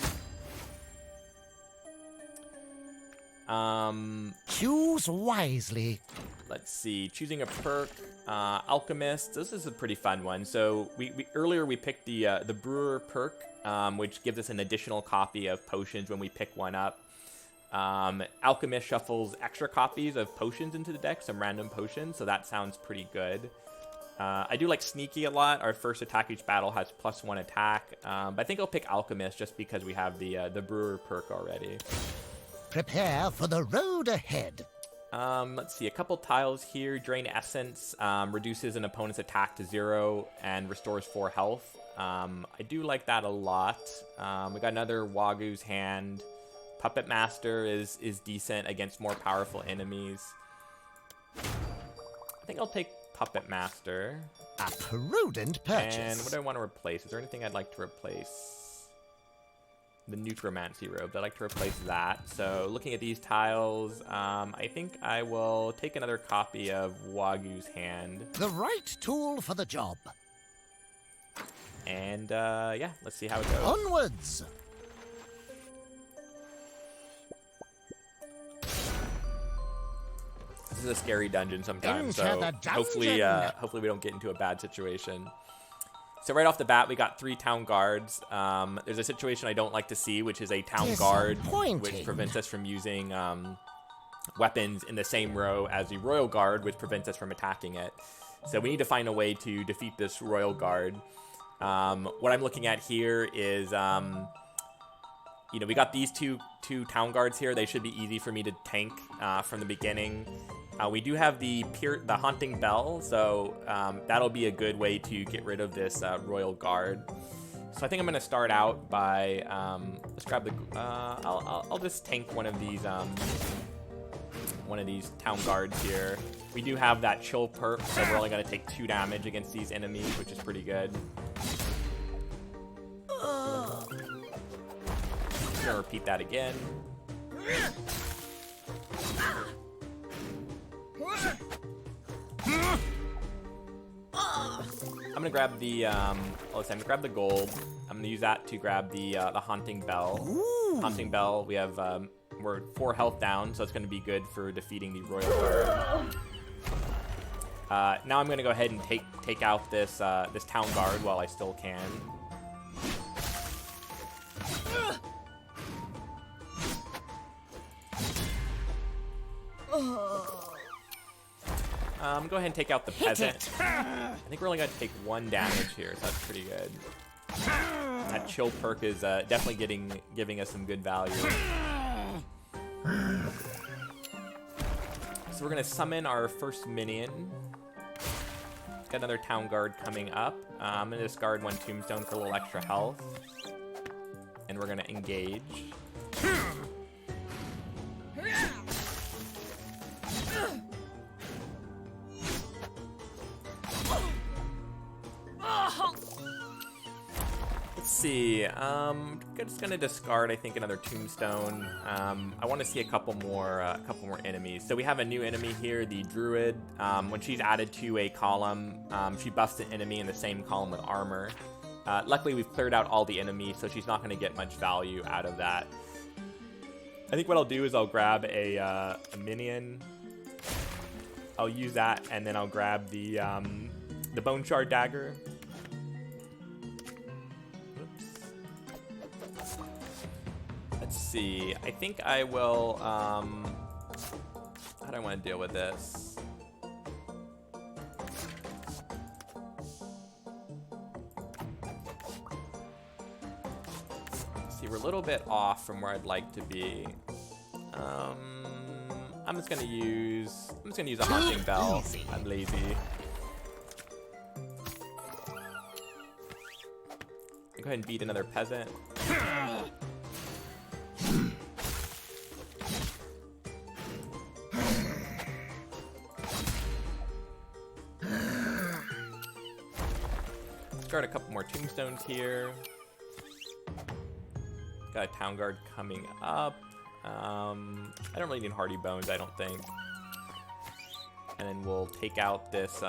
Choose wisely. Let's see, choosing a perk, Alchemist. This is a pretty fun one. So earlier we picked the Brewer perk, which gives us an additional copy of potions when we pick one up. Alchemist shuffles extra copies of potions into the deck, some random potions, so that sounds pretty good. I do like Sneaky a lot. Our first attack each battle has +1 attack, but I think I'll pick Alchemist just because we have the Brewer perk already. Prepare for the road ahead. Let's see, a couple tiles here. Drain Essence reduces an opponent's attack to 0 and restores 4 health. I do like that a lot. We got another Wagu's Hand. Puppet Master is decent against more powerful enemies. I think I'll take Puppet Master. A prudent purchase. And what do I want to replace? Is there anything I'd like to replace? The Necromancy Robe. I'd like to replace that. So looking at these tiles, I think I will take another copy of Wagu's Hand. The right tool for the job. And yeah, let's see how it goes. Onwards! This is a scary dungeon sometimes, Enter so the dungeon. hopefully we don't get into a bad situation. So right off the bat, we got 3 Town Guards. There's a situation I don't like to see, which is a Town Guard, which prevents us from using weapons in the same row as the Royal Guard, which prevents us from attacking it. So we need to find a way to defeat this Royal Guard. What I'm looking at here is, you know, we got these two Town Guards here. They should be easy for me to tank from the beginning. We do have the Haunting Bell, so that'll be a good way to get rid of this Royal Guard. So I think I'm going to start out by, let's grab the, I'll just tank one of these Town Guards here. We do have that Chill perk, so we're only going to take 2 damage against these enemies, which is pretty good. I'm going to repeat that again. I'm gonna grab the grab the gold. I'm gonna use that to grab the Haunting Bell. Ooh. Haunting Bell. We have we're 4 health down, so it's gonna be good for defeating the Royal Guard. Now I'm gonna go ahead and take out this this Town Guard while I still can. Go ahead and take out the peasant. I think we're only going to take 1 damage here, so that's pretty good. That Chill perk is definitely giving us some good value. So we're going to summon our first minion. Got another Town Guard coming up. I'm going to discard 1 Tombstone for a little extra health. And we're going to engage. Let's see. I'm just gonna discard, I think, another Tombstone. I want to see a couple more enemies. So we have a new enemy here, the Druid. When she's added to a column, she buffs an enemy in the same column with armor. Luckily, we've cleared out all the enemies, so she's not going to get much value out of that. I think what I'll do is I'll grab a minion. I'll use that, and then I'll grab the Bone Shard Dagger. Let's see. I think I will, how do I want to deal with this? Let's see, we're a little bit off from where I'd like to be. I'm just gonna use a haunting bell. I'm lazy. Go ahead and beat another peasant. Start a couple more tombstones here. Got a town guard coming up. I don't really need hardy bones, I don't think. And then we'll take out this.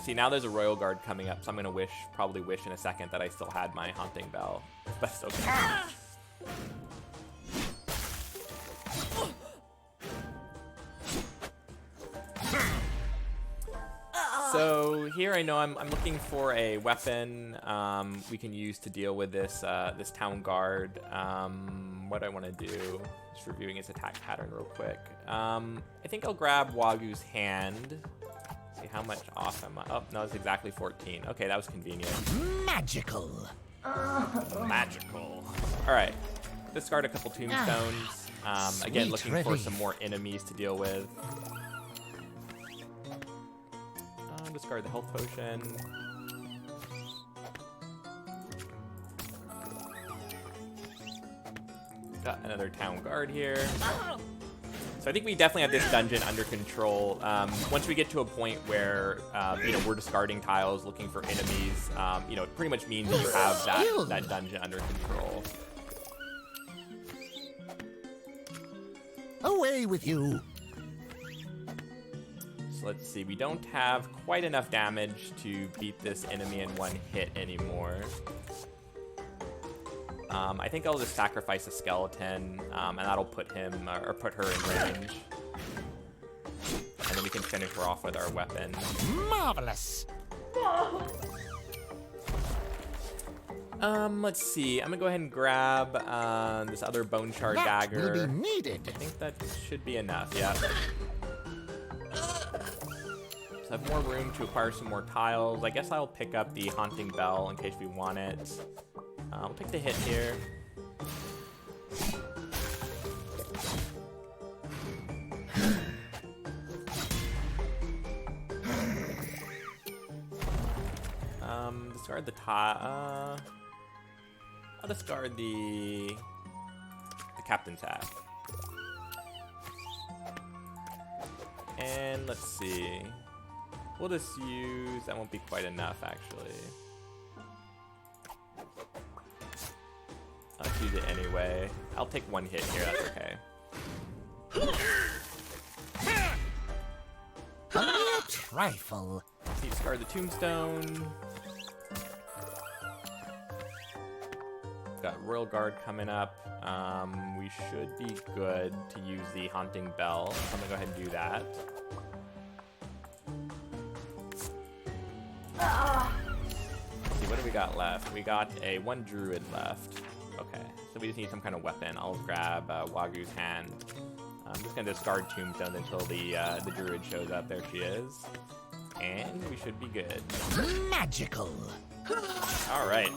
See, now there's a royal guard coming up, so I'm gonna probably wish in a second that I still had my haunting bell. But it's okay. So here I know I'm looking for a weapon we can use to deal with this this town guard. What do I want to do? Just reviewing its attack pattern real quick. I think I'll grab Wagu's hand. See how much off am I? Oh no, it's exactly 14. Okay, that was convenient. Magical. Magical. All right, discard a couple tombstones. Again, looking for some more enemies to deal with. Discard the health potion. Got another town guard here. So I think we definitely have this dungeon under control. Once we get to a point where we're discarding tiles, looking for enemies, it pretty much means that you have that dungeon under control. Away with you. So let's see, we don't have quite enough damage to beat this enemy in one hit anymore. I think I'll just sacrifice a skeleton, and that'll put him, or put her in range. And then we can finish her off with our weapon. Marvelous. Let's see, I'm gonna go ahead and grab this other bone shard dagger. Will be needed. I think that should be enough, yeah. I have more room to acquire some more tiles. I guess I'll pick up the haunting bell in case we want it. We'll take the hit here. Discard the tile. I'll discard the captain's hat. And let's see. We'll just use, that won't be quite enough actually. Let's use it anyway. I'll take one hit here, that's okay. A mere trifle. So you discard the tombstone. Got Royal Guard coming up. We should be good to use the Haunting Bell. I'm gonna go ahead and do that. Let's see, what do we got left? We got one druid left. Okay, so we just need some kind of weapon. I'll grab Wagu's hand. I'm just gonna discard tombstones until the druid shows up. There she is, and we should be good. Magical. All right.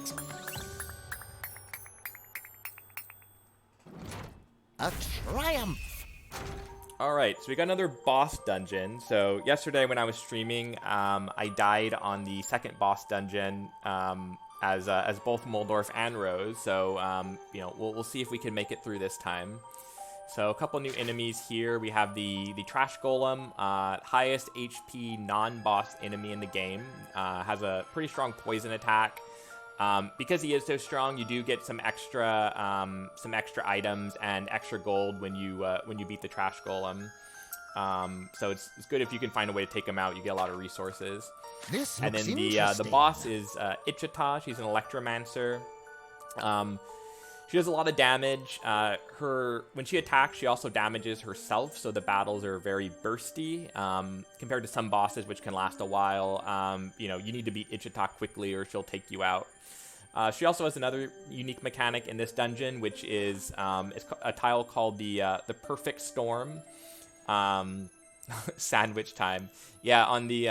A triumph. All right, so we got another boss dungeon. So yesterday when I was streaming, I died on the second boss dungeon as both Muldorf and Rose. So we'll see if we can make it through this time. So a couple new enemies here. We have the trash golem, highest HP non-boss enemy in the game. Has a pretty strong poison attack. Because he is so strong, you do get some extra items and extra gold when you beat the trash golem. So it's good if you can find a way to take him out. You get a lot of resources. And then the boss is Ichita. She's an electromancer. She does a lot of damage. When she attacks, she also damages herself, so the battles are very bursty compared to some bosses, which can last a while. You need to beat Ichita quickly, or she'll take you out. She also has another unique mechanic in this dungeon, which is it's a tile called the Perfect Storm. Sandwich time. Yeah, on the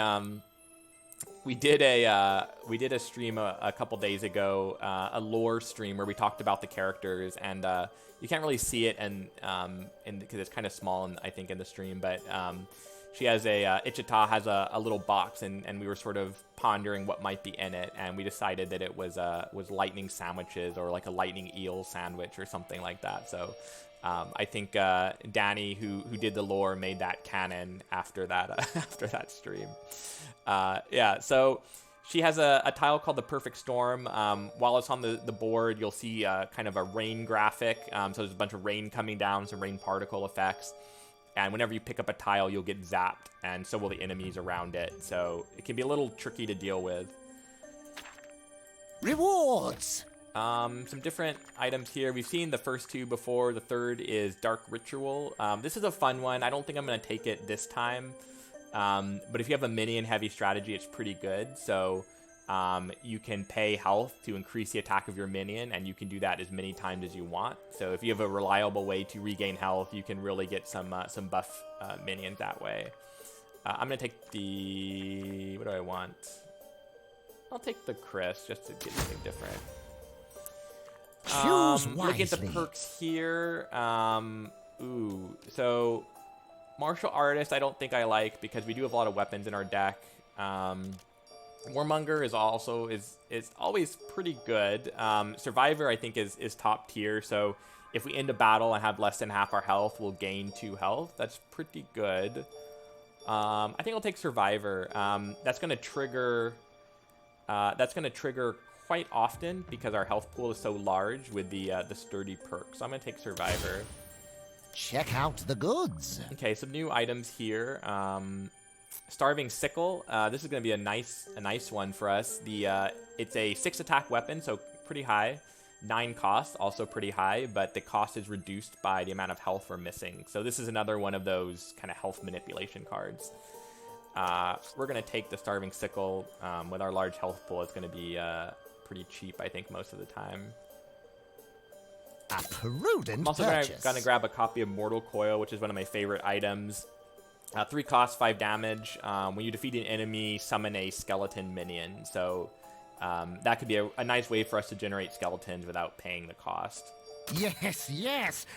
we did a stream a couple days ago, a lore stream where we talked about the characters, and you can't really see it, and because it's kind of small, I think, in the stream, but she has Ichita has a little box, and we were sort of pondering what might be in it, and we decided that it was lightning sandwiches, or like a lightning eel sandwich or something like that. So I think Danny, who did the lore, made that canon after that stream. Yeah, so she has a tile called the Perfect Storm. While it's on the board, you'll see kind of a rain graphic. So there's a bunch of rain coming down, some rain particle effects. And whenever you pick up a tile, you'll get zapped, and so will the enemies around it. So it can be a little tricky to deal with. Rewards! Some different items here. We've seen the first two before. The third is Dark Ritual. This is a fun one. I don't think I'm going to take it this time. But if you have a minion heavy strategy, it's pretty good. So you can pay health to increase the attack of your minion, and you can do that as many times as you want. So if you have a reliable way to regain health, you can really get some buff minions that way. I'm gonna take the... what do I want? I'll take the Chris just to get something different. Choose wisely. Look at the perks here. So Martial Artist I don't think I like, because we do have a lot of weapons in our deck. Warmonger is always pretty good. Survivor I think is top tier, so if we end a battle and have less than half our health, we'll gain 2 health. That's pretty good. I think I'll take Survivor. That's gonna trigger quite often because our health pool is so large with the sturdy perk. So I'm gonna take Survivor. Check out the goods. Okay, some new items here. Starving Sickle. This is going to be a nice one for us. It's a 6 attack weapon, so pretty high. 9 cost, also pretty high, but the cost is reduced by the amount of health we're missing. So this is another one of those kind of health manipulation cards. We're going to take the Starving Sickle. With our large health pool, it's going to be pretty cheap, I think, most of the time. A prudent I'm also going to grab a copy of Mortal Coil, which is one of my favorite items. 3 cost, 5 damage. When you defeat an enemy, summon a skeleton minion. So that could be a nice way for us to generate skeletons without paying the cost. Yes,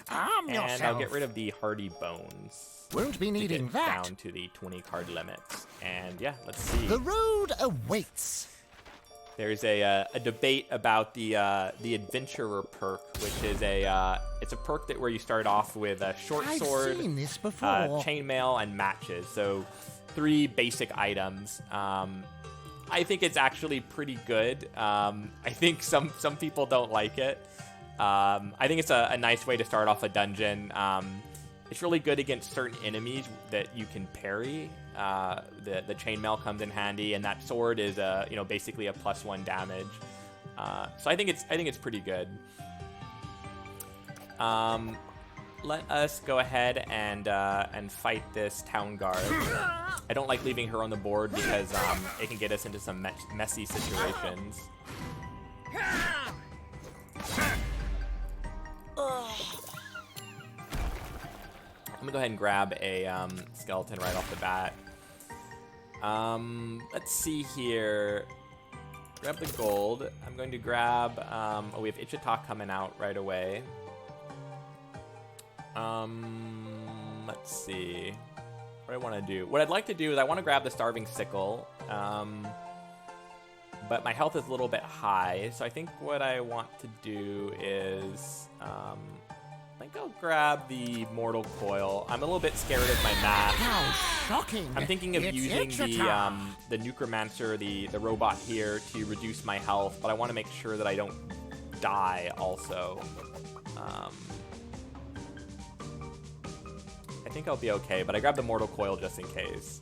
arm yourself. And I'll get rid of the Hardy Bones. Won't be needing that. Down to the 20 card limit. And yeah, let's see. The road awaits. There's a debate about the Adventurer perk, which is it's a perk where you start off with a short sword, I've seen this before. chainmail, and matches. So 3 basic items. I think it's actually pretty good. I think some people don't like it. I think it's a nice way to start off a dungeon. It's really good against certain enemies that you can parry. The chainmail comes in handy, and that sword is basically a +1 damage. So I think it's pretty good. Let us go ahead and fight this town guard. I don't like leaving her on the board because it can get us into some messy situations. I'm gonna go ahead and grab a skeleton right off the bat. Let's see here. Grab the gold. I'm going to grab, we have Ichita coming out right away. Let's see. What do I want to do? What I'd like to do is I want to grab the Starving Sickle. But my health is a little bit high, so I think what I want to do is, I think I'll grab the Mortal Coil. I'm a little bit scared of my math. How shocking! I'm thinking of using the Nucromancer, the robot here, to reduce my health, but I want to make sure that I don't die also. I think I'll be okay, but I grabbed the Mortal Coil just in case.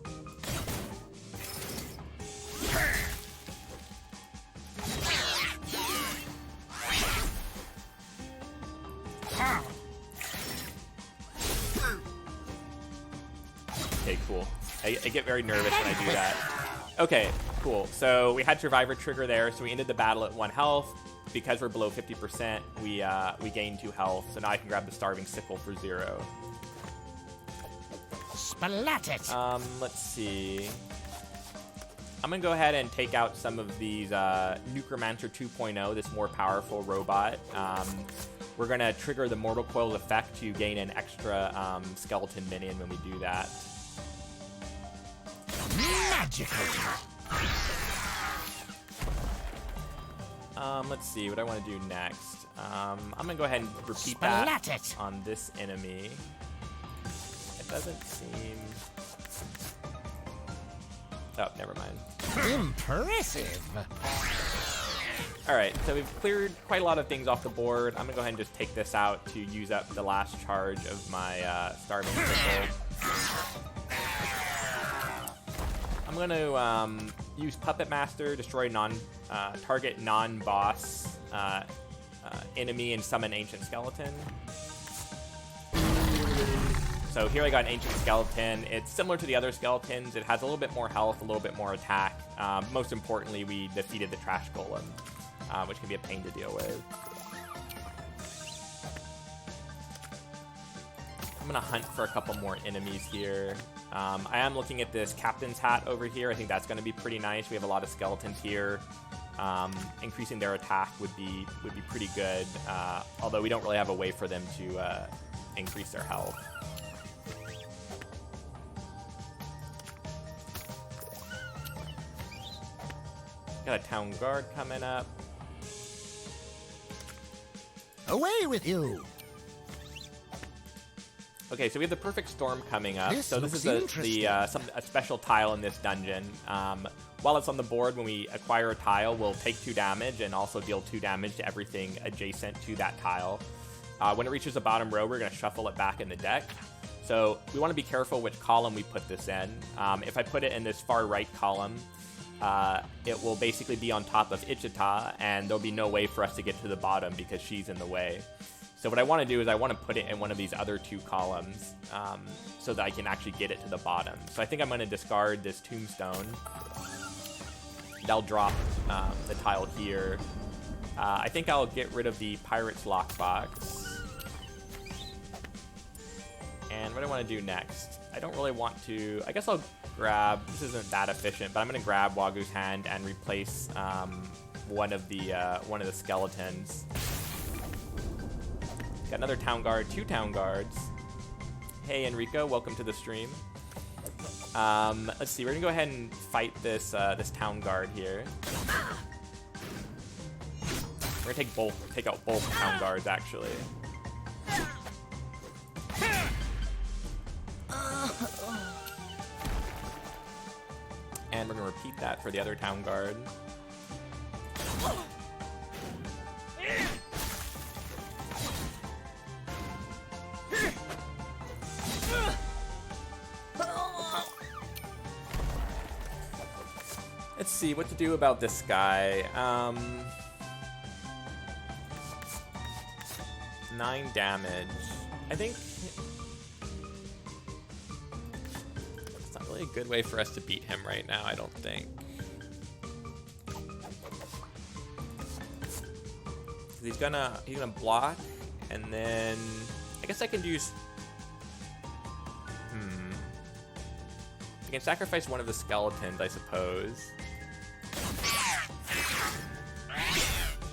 Okay, cool. I get very nervous when I do that. Okay, cool. So we had Survivor trigger there, so we ended the battle at 1 health. Because we're below 50%, we gain 2 health. So now I can grab the Starving Sickle for 0. Splat it. Let's see. I'm going to go ahead and take out some of these Nucromancer 2.0, this more powerful robot. We're going to trigger the Mortal Coil effect to gain an extra skeleton minion when we do that. Magical. Let's see what I want to do next. I'm going to go ahead and repeat that on this enemy. It doesn't seem... Oh, never mind. Impressive. All right, so we've cleared quite a lot of things off the board. I'm going to go ahead and just take this out to use up the last charge of my Starving Crystal. I'm going to use Puppet Master, destroy target non-boss enemy, and summon Ancient Skeleton. So here I got an Ancient Skeleton. It's similar to the other skeletons. It has a little bit more health, a little bit more attack. Most importantly, we defeated the Trash Golem, which can be a pain to deal with. I'm going to hunt for a couple more enemies here. I am looking at this Captain's Hat over here. I think that's going to be pretty nice. We have a lot of skeletons here. Increasing their attack would be pretty good, although we don't really have a way for them to increase their health. Got a Town Guard coming up. Away with you. Okay, so we have the Perfect Storm coming up. This so this is a special tile in this dungeon. While it's on the board, when we acquire a tile, we'll take 2 damage and also deal 2 damage to everything adjacent to that tile. When it reaches the bottom row, we're going to shuffle it back in the deck. So we want to be careful which column we put this in. If I put it in this far right column, it will basically be on top of Ichita, and there'll be no way for us to get to the bottom because she's in the way. So what I want to do is I want to put it in one of these other 2 columns so that I can actually get it to the bottom. So I think I'm going to discard this Tombstone. That'll drop the tile here. I think I'll get rid of the Pirate's Lockbox. And what do I want to do next? I don't really want to... I guess I'll grab... This isn't that efficient, but I'm going to grab Wagu's Hand and replace one of the skeletons. Got another Town Guard, 2 Town Guards. Hey, Enrico, welcome to the stream. Let's see, we're going to go ahead and fight this Town Guard here. We're going to take out both Town Guards, actually. And we're going to repeat that for the other Town Guard. Let's see what to do about this guy. 9 damage. I think it's not really a good way for us to beat him right now, I don't think. He's gonna block, and then I guess I can use. I can sacrifice one of the skeletons, I suppose.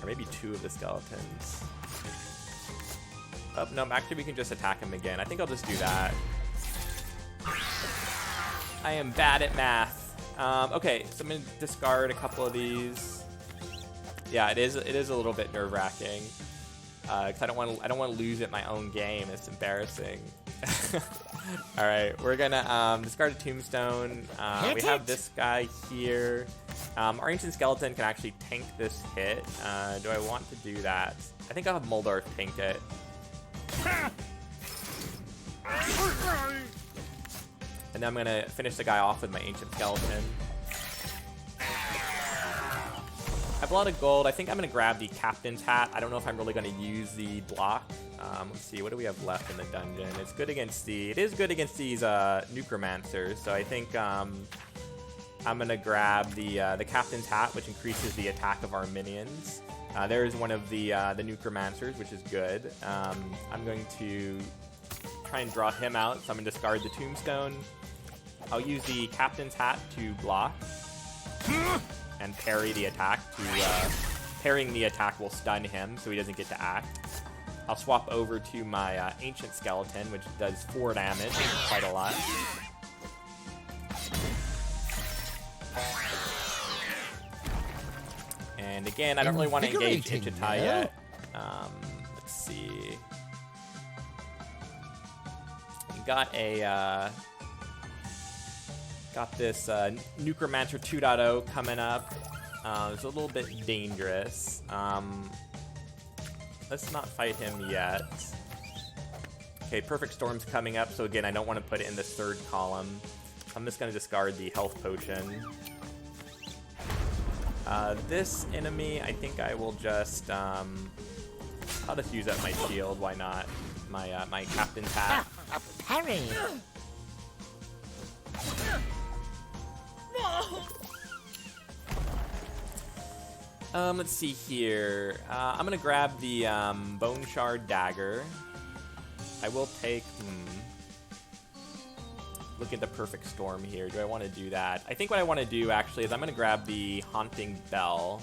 Or maybe 2 of the skeletons. Oh, no, actually we can just attack him again. I think I'll just do that. I am bad at math. Okay, so I'm gonna discard a couple of these. Yeah, it is a little bit nerve-wracking. Because I don't want to lose at my own game. It's embarrassing. All right, we're gonna discard a Tombstone. We have this guy here. Our Ancient Skeleton can actually tank this hit. Do I want to do that? I think I'll have Muldorf tank it. And then I'm gonna finish the guy off with my Ancient Skeleton. I have a lot of gold. I think I'm gonna grab the Captain's Hat. I don't know if I'm really gonna use the block. Let's see, what do we have left in the dungeon? It's good against it is good against these Nucromancers. So I think I'm gonna grab the Captain's Hat, which increases the attack of our minions. There's one of the Nucromancers, which is good. I'm going to try and draw him out, so I'm gonna discard the Tombstone. I'll use the Captain's Hat to block. and parry the attack to parrying the attack will stun him, so he doesn't get to act. I'll swap over to my ancient skeleton, which does 4 damage, quite a lot. And again, I don't really want to engage Ichita yet. Let's see. We got this Nucromancer 2.0 coming up. It's a little bit dangerous. Let's not fight him yet. Okay, Perfect Storm's coming up, so again, I don't want to put it in this 3rd column. I'm just going to discard the health potion. This enemy, I think I will just, I'll just use up my shield, why not? My Captain's Hat. A parry. Let's see here. I'm gonna grab the Bone Shard Dagger. I will take. Look at the Perfect Storm here. Do I want to do that? I think what I want to do actually is I'm gonna grab the Haunting Bell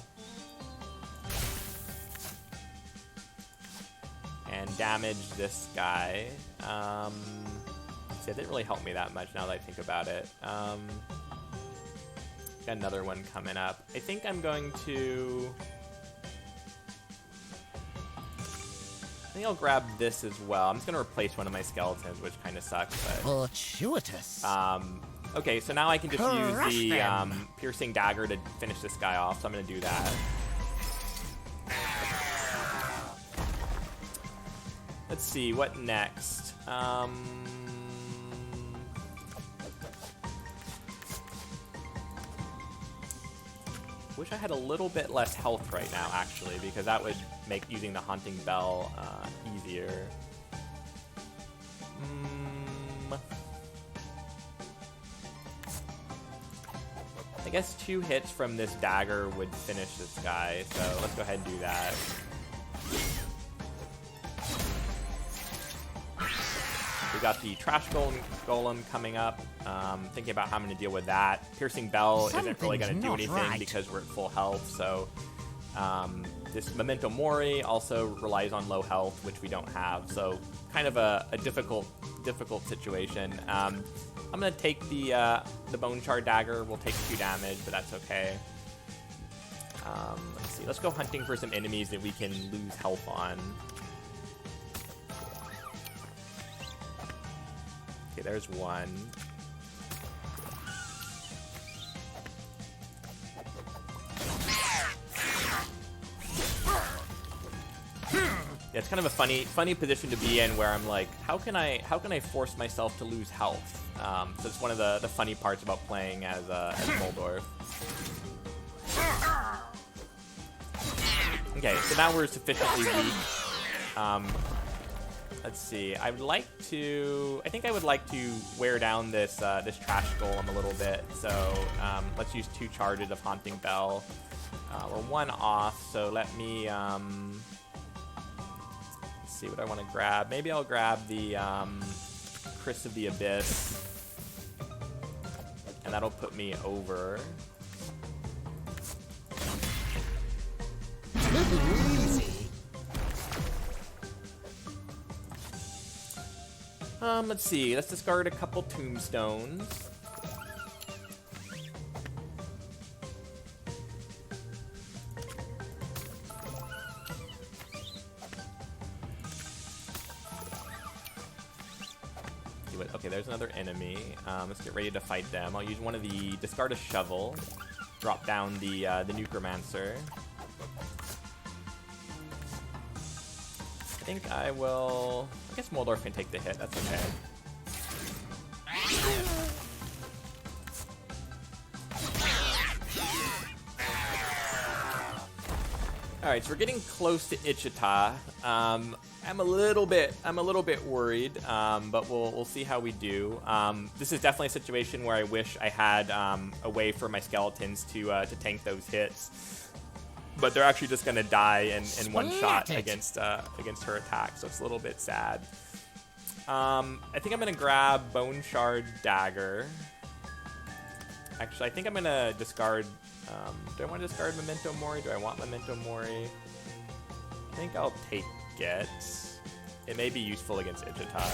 and damage this guy. See, it didn't really help me that much now that I think about it. Got another one coming up. I think I'm going to... I think I'll grab this as well. I'm just going to replace one of my skeletons, which kind of sucks, but... Fortuitous. Okay, so now I can just use the Piercing Dagger to finish this guy off, so I'm going to do that. Let's see, what next? Wish I had a little bit less health right now, actually, because that would make using the Haunting Bell easier. I guess 2 hits from this dagger would finish this guy, so let's go ahead and do that. We got the Trash Golem coming up. Thinking about how I'm going to deal with that. Piercing Bell isn't really going to do anything because we're at full health, so this Memento Mori also relies on low health, which we don't have, so kind of a difficult situation. I'm going to take the Bone Shard Dagger. We'll take 2 damage, but that's okay. Let's see. Let's go hunting for some enemies that we can lose health on. Okay, there's one. Yeah, it's kind of a funny position to be in where I'm like, how can I force myself to lose health? So it's one of the funny parts about playing as Muldorf. Okay, so now we're sufficiently weak. Let's see. I think I would like to wear down this Trash Golem a little bit. So let's use 2 charges of Haunting Bell. We're 1 off, so let me see what I want to grab. Maybe I'll grab the Chris of the Abyss, and that'll put me over. Let's see. Let's discard a couple tombstones. Okay, there's another enemy. Let's get ready to fight them. I'll use one of the... Discard a shovel. Drop down the Nucromancer. I think I will... I guess Muldorf can take the hit. That's okay. Alright, so we're getting close to Ichita. I'm a little bit worried, but we'll see how we do. This is definitely a situation where I wish I had a way for my skeletons to tank those hits, but they're actually just gonna die in one shot against her attack, so it's a little bit sad. I think I'm gonna grab Bone Shard Dagger. Actually, I think I'm gonna discard Do I want to discard Memento Mori? Do I want Memento Mori? I think I'll take it. It may be useful against Ichita.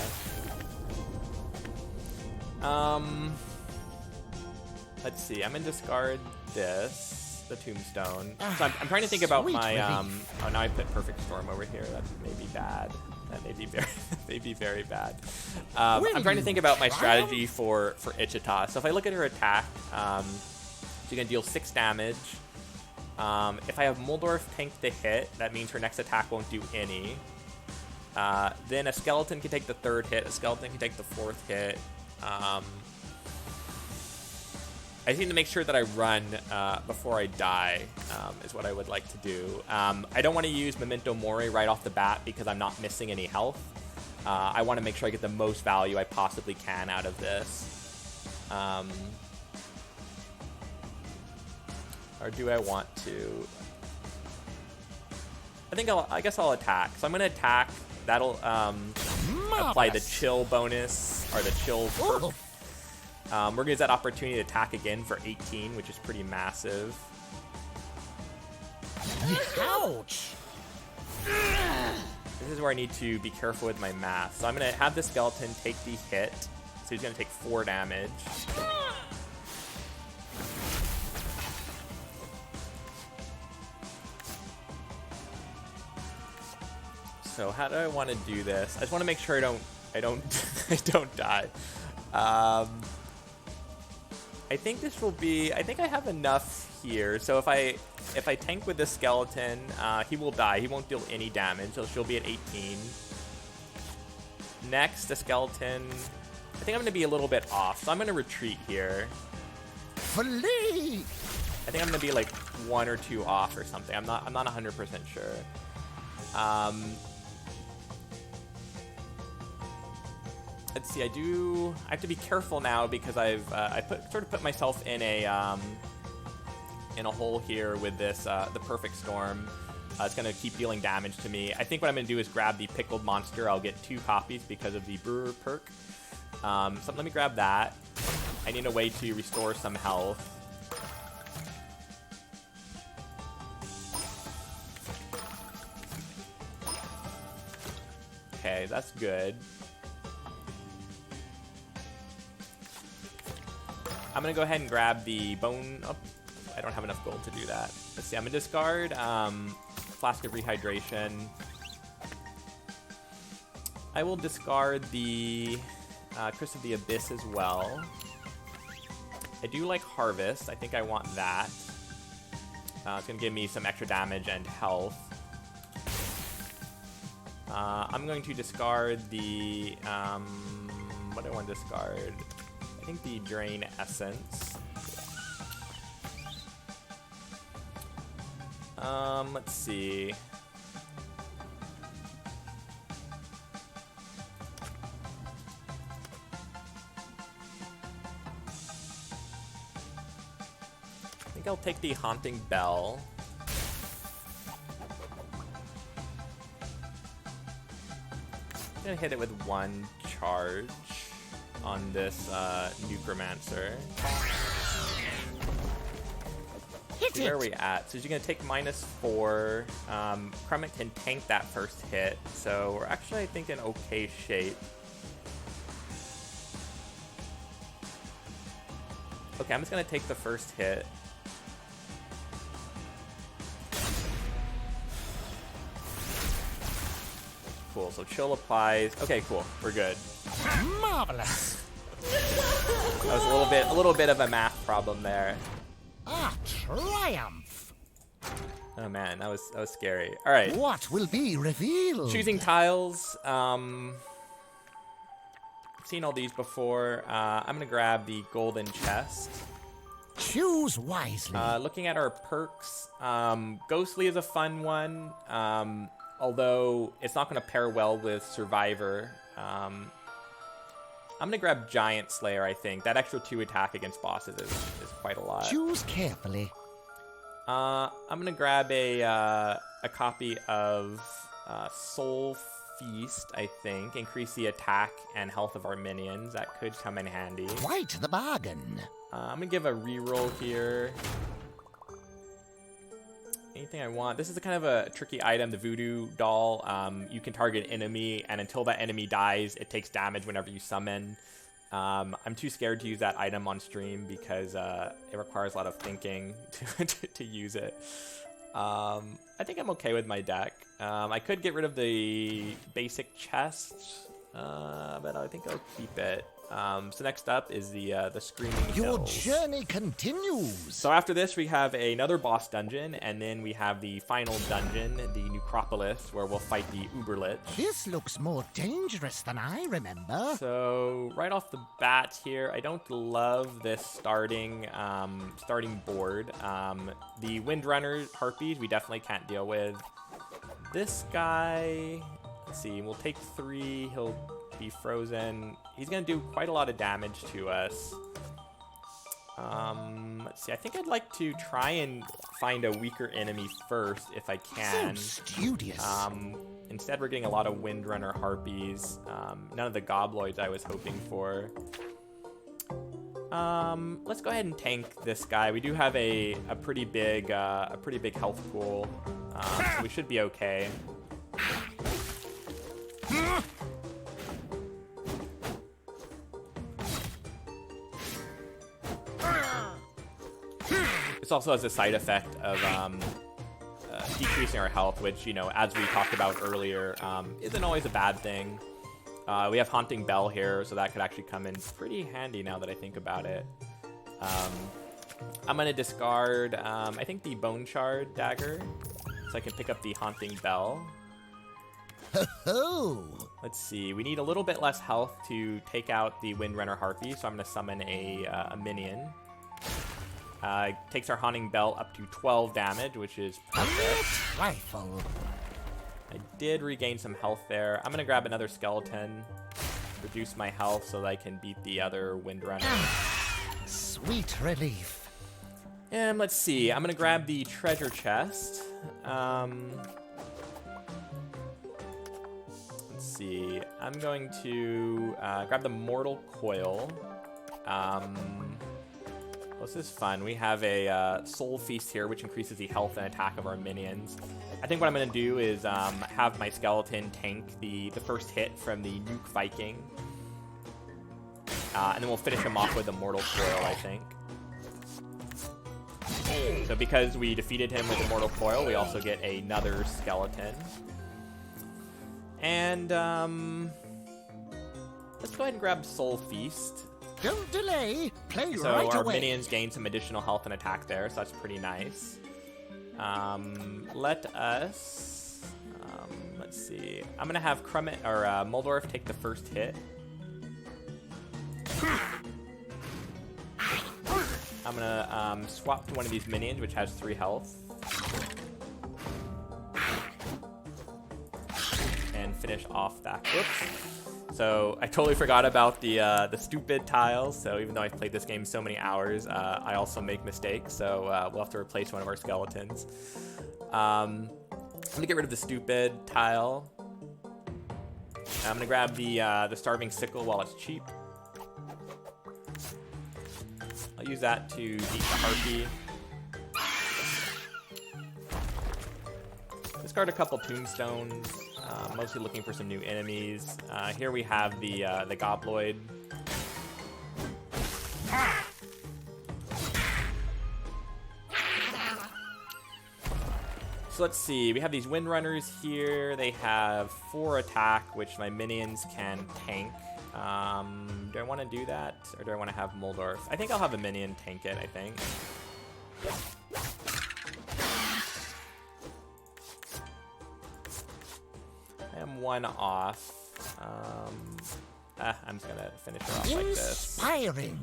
Let's see. I'm gonna discard this, the Tombstone. So I'm trying to think about my. Oh, now I put Perfect Storm over here. That may be bad. That may be very, may be very bad. I'm trying to think about my strategy for Ichita. So if I look at her attack, she's gonna deal 6 damage. If I have Muldorf tank the hit, that means her next attack won't do any. Then a skeleton can take the 3rd hit. A skeleton can take the 4th hit. I just need to make sure that I run before I die, is what I would like to do. I don't want to use Memento Mori right off the bat because I'm not missing any health. I want to make sure I get the most value I possibly can out of this. Or do I want to? I guess I'll attack. So I'm going to attack. That'll apply the chill bonus, or the chill perk. We're going to use that opportunity to attack again for 18, which is pretty massive. Ouch! This is where I need to be careful with my math. So I'm going to have the skeleton take the hit. So he's going to take 4 damage. So how do I want to do this? I just want to make sure I don't I don't die. I think this will be. I think I have enough here. So if I tank with the skeleton, he will die. He won't deal any damage. So she'll be at 18. Next, the skeleton. I think I'm going to be a little bit off. So I'm going to retreat here. Flee! I think I'm going to be like 1 or 2 off or something. I'm not 100% sure. Let's see. I have to be careful now because I've sort of put myself in a hole here with this the Perfect Storm. It's gonna keep dealing damage to me. I think what I'm gonna do is grab the Pickled Monster. I'll get 2 copies because of the Brewer perk. So let me grab that. I need a way to restore some health. Okay, that's good. I'm going to go ahead and grab the bone. Oh, I don't have enough gold to do that. Let's see. I'm going to discard Flask of Rehydration. I will discard the Curse of the Abyss as well. I do like Harvest. I think I want that. It's going to give me some extra damage and health. I'm going to discard the... what do I want to discard? I think the Drain Essence. Let's see. I think I'll take the Haunting Bell. I'm gonna hit it with 1 charge on this Necromancer. So where are we at? So she's gonna take -4. Krumit can tank that first hit, so we're actually, I think, in okay shape. Okay, I'm just gonna take the first hit. Cool. So chill applies. Okay, cool. We're good. Marvelous. That was a little bit of a math problem there. Ah, triumph. Oh man, that was scary. All right. What will be revealed? Choosing tiles. Seen all these before. I'm gonna grab the golden chest. Choose wisely. Looking at our perks, Ghostly is a fun one. Although it's not gonna pair well with Survivor. I'm gonna grab Giant Slayer. I think that extra 2 attack against bosses is quite a lot. Choose carefully. I'm gonna grab a copy of Soul Feast. I think increase the attack and health of our minions. That could come in handy. Quite the bargain. I'm gonna give a reroll here. anything I want. This is a kind of a tricky item, the voodoo doll. You can target an enemy, and until that enemy dies, it takes damage whenever you summon. I'm too scared to use that item on stream because it requires a lot of thinking to use it. I think I'm okay with my deck. I could get rid of the basic chest, but I think I'll keep it. So next up is the Screaming Your Hills. journey continues. So after this, we have another boss dungeon, and then we have the final dungeon, the Necropolis, where we'll fight the Uberlich. This looks more dangerous than I remember. So right off the bat here, I don't love this starting board. The Windrunner Harpies we definitely can't deal with. This guy, let's see, we'll take 3, he'll be frozen. He's gonna do quite a lot of damage to us. Let's see, I think I'd like to try and find a weaker enemy first if I can. So studious. Instead we're getting a lot of Windrunner Harpies. None of the Gobloids I was hoping for. Let's go ahead and tank this guy. We do have a pretty big health pool, so we should be okay. This also has a side effect of decreasing our health, which, you know, as we talked about earlier, isn't always a bad thing. We have Haunting Bell here, so that could actually come in pretty handy now that I think about it. I'm going to discard, I think, the Bone Shard Dagger, so I can pick up the Haunting Bell. Oh. Let's see, we need a little bit less health to take out the Windrunner Harpy, so I'm going to summon a minion. Takes our Haunting Bell up to 12 damage, which is perfect. Rifle. I did regain some health there. I'm going to grab another skeleton, reduce my health so that I can beat the other Windrunner. Sweet relief. And let's see, I'm going to grab the treasure chest. Let's see, I'm going to grab the Mortal Coil. This is fun. We have a Soul Feast here, which increases the health and attack of our minions. I think what I'm going to do is have my skeleton tank the first hit from the Nuke Viking. And then we'll finish him off with the Mortal Coil, I think. So because we defeated him with the Mortal Coil, we also get another skeleton. And let's go ahead and grab Soul Feast. Don't delay. Play So right our away. minions gain some additional health and attack there, so that's pretty nice. Let us... let's see. I'm going to have Krumit, or Muldorf take the first hit. I'm going to swap to one of these minions, which has 3 health. And finish off that. Whoops. So I totally forgot about the stupid tiles. So even though I've played this game so many hours, I also make mistakes. So we'll have to replace one of our skeletons. I'm gonna get rid of the stupid tile. I'm gonna grab the Starving Sickle while it's cheap. I'll use that to beat the Harpy. Discard a couple tombstones. Mostly looking for some new enemies. Here we have the Gobloid. So let's see. We have these Windrunners here. They have 4 attack, which my minions can tank. Do I want to do that, or do I want to have Muldorf? I think I'll have a minion tank it, I think. I am 1 off. I'm just gonna finish her off like this. Inspiring.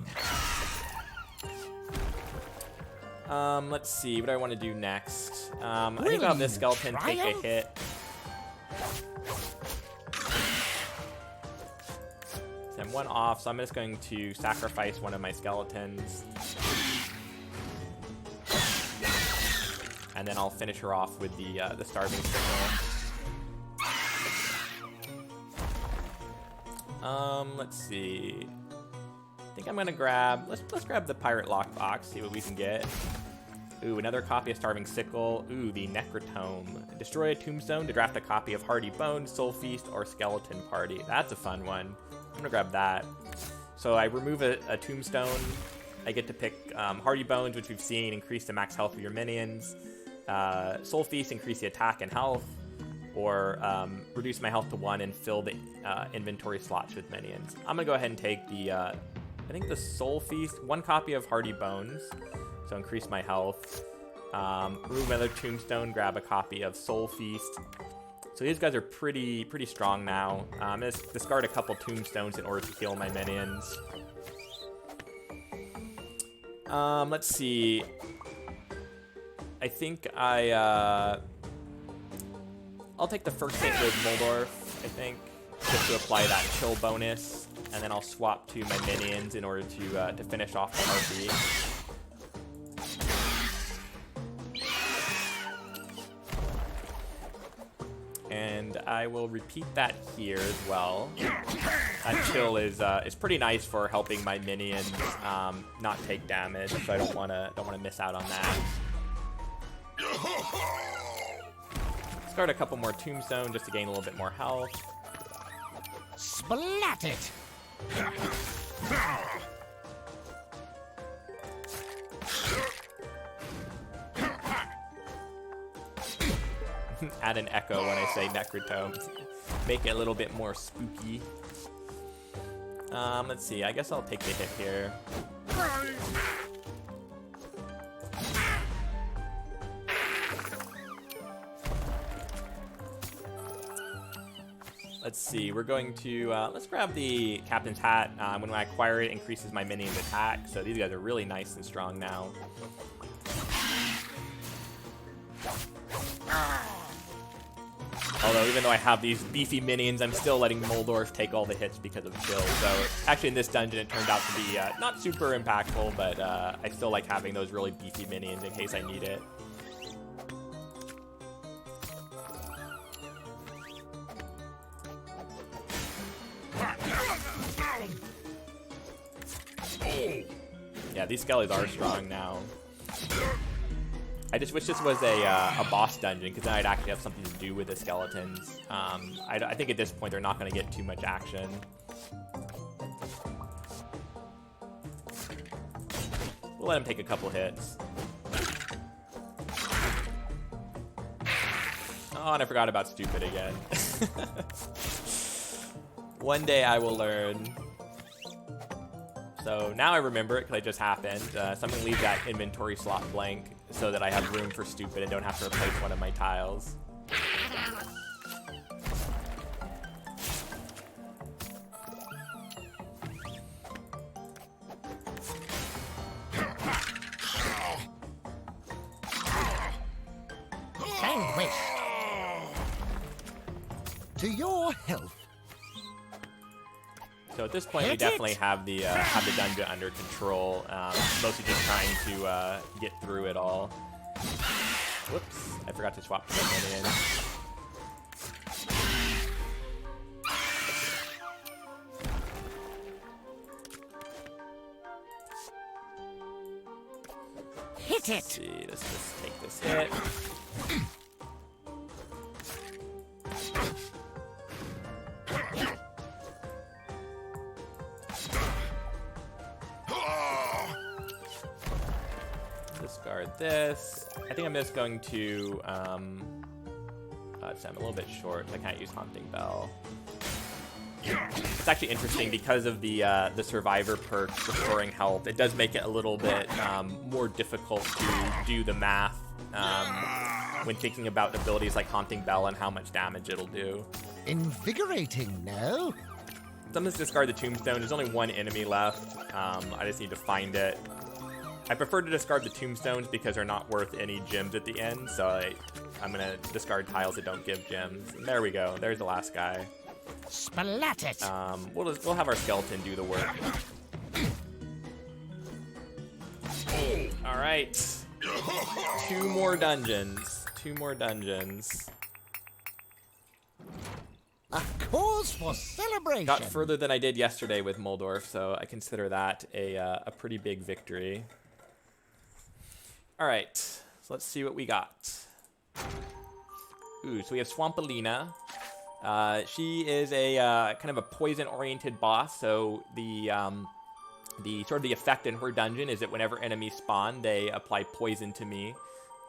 Let's see. What do I want to do next? I think I'll have this skeleton take a hit. So I'm 1 off, so I'm just going to sacrifice one of my skeletons. And then I'll finish her off with the Starving Sickle. Let's see. I think I'm gonna grab. Let's grab the Pirate Lockbox. See what we can get. Ooh, another copy of Starving Sickle. Ooh, the Necrotome. Destroy a tombstone to draft a copy of Hardy Bones, Soul Feast, or Skeleton Party. That's a fun one. I'm gonna grab that. So I remove a tombstone. I get to pick Hardy Bones, which we've seen, increase the max health of your minions. Soul Feast, increase the attack and health. Or reduce my health to 1 and fill the inventory slots with minions. I'm gonna go ahead and take the, I think the Soul Feast, 1 copy of Hardy Bones. So increase my health. Remove another tombstone, grab a copy of Soul Feast. So these guys are pretty strong now. I'm gonna discard a couple tombstones in order to heal my minions. Let's see. I think I'll take the first hit with Muldorf, I think, just to apply that chill bonus, and then I'll swap to my minions in order to finish off the RP. And I will repeat that here as well. That chill is pretty nice for helping my minions not take damage, so I don't wanna miss out on that. Discard a couple more tombstone just to gain a little bit more health. Splat it! Add an echo when I say Necrotome. Make it a little bit more spooky. Let's see. I guess I'll take the hit here. Let's see. We're going to let's grab the Captain's Hat. When I acquire it, it increases my minion's attack. So these guys are really nice and strong now. Although, even though I have these beefy minions, I'm still letting Muldorf take all the hits because of chill. So, actually, in this dungeon, it turned out to be not super impactful, but I still like having those really beefy minions in case I need it. Yeah, these skellies are strong now. I just wish this was a boss dungeon, because then I'd actually have something to do with the skeletons. I think at this point they're not going to get too much action. We'll let him take a couple hits. Oh, and I forgot about stupid again. One day I will learn. So now I remember it because it just happened. So I'm going to leave that inventory slot blank so that I have room for stupid and don't have to replace one of my tiles. Vanquished. To your health. So at this point, we definitely have the dungeon under control. Mostly just trying to get through it all. Whoops! I forgot to swap to my minion. Hit it! Let's see, let's just take this hit. Discard this. I think I'm just going to, let's see, I'm a little bit short, so I can't use Haunting Bell. It's actually interesting because of the Survivor perk restoring health. It does make it a little bit more difficult to do the math when thinking about abilities like Haunting Bell and how much damage it'll do. Invigorating, no? So I'm going to discard the Tombstone. There's only one enemy left. I just need to find it. I prefer to discard the Tombstones because they're not worth any gems at the end, so I'm going to discard tiles that don't give gems. And there we go. There's the last guy. Splat it! We'll have our skeleton do the work. All right. Two more dungeons. A cause for celebration! Got further than I did yesterday with Muldorf, so I consider that a pretty big victory. All right, so let's see what we got. Ooh, so we have Swampalina. She is a kind of a poison-oriented boss. So the sort of the effect in her dungeon is that whenever enemies spawn, they apply poison to me.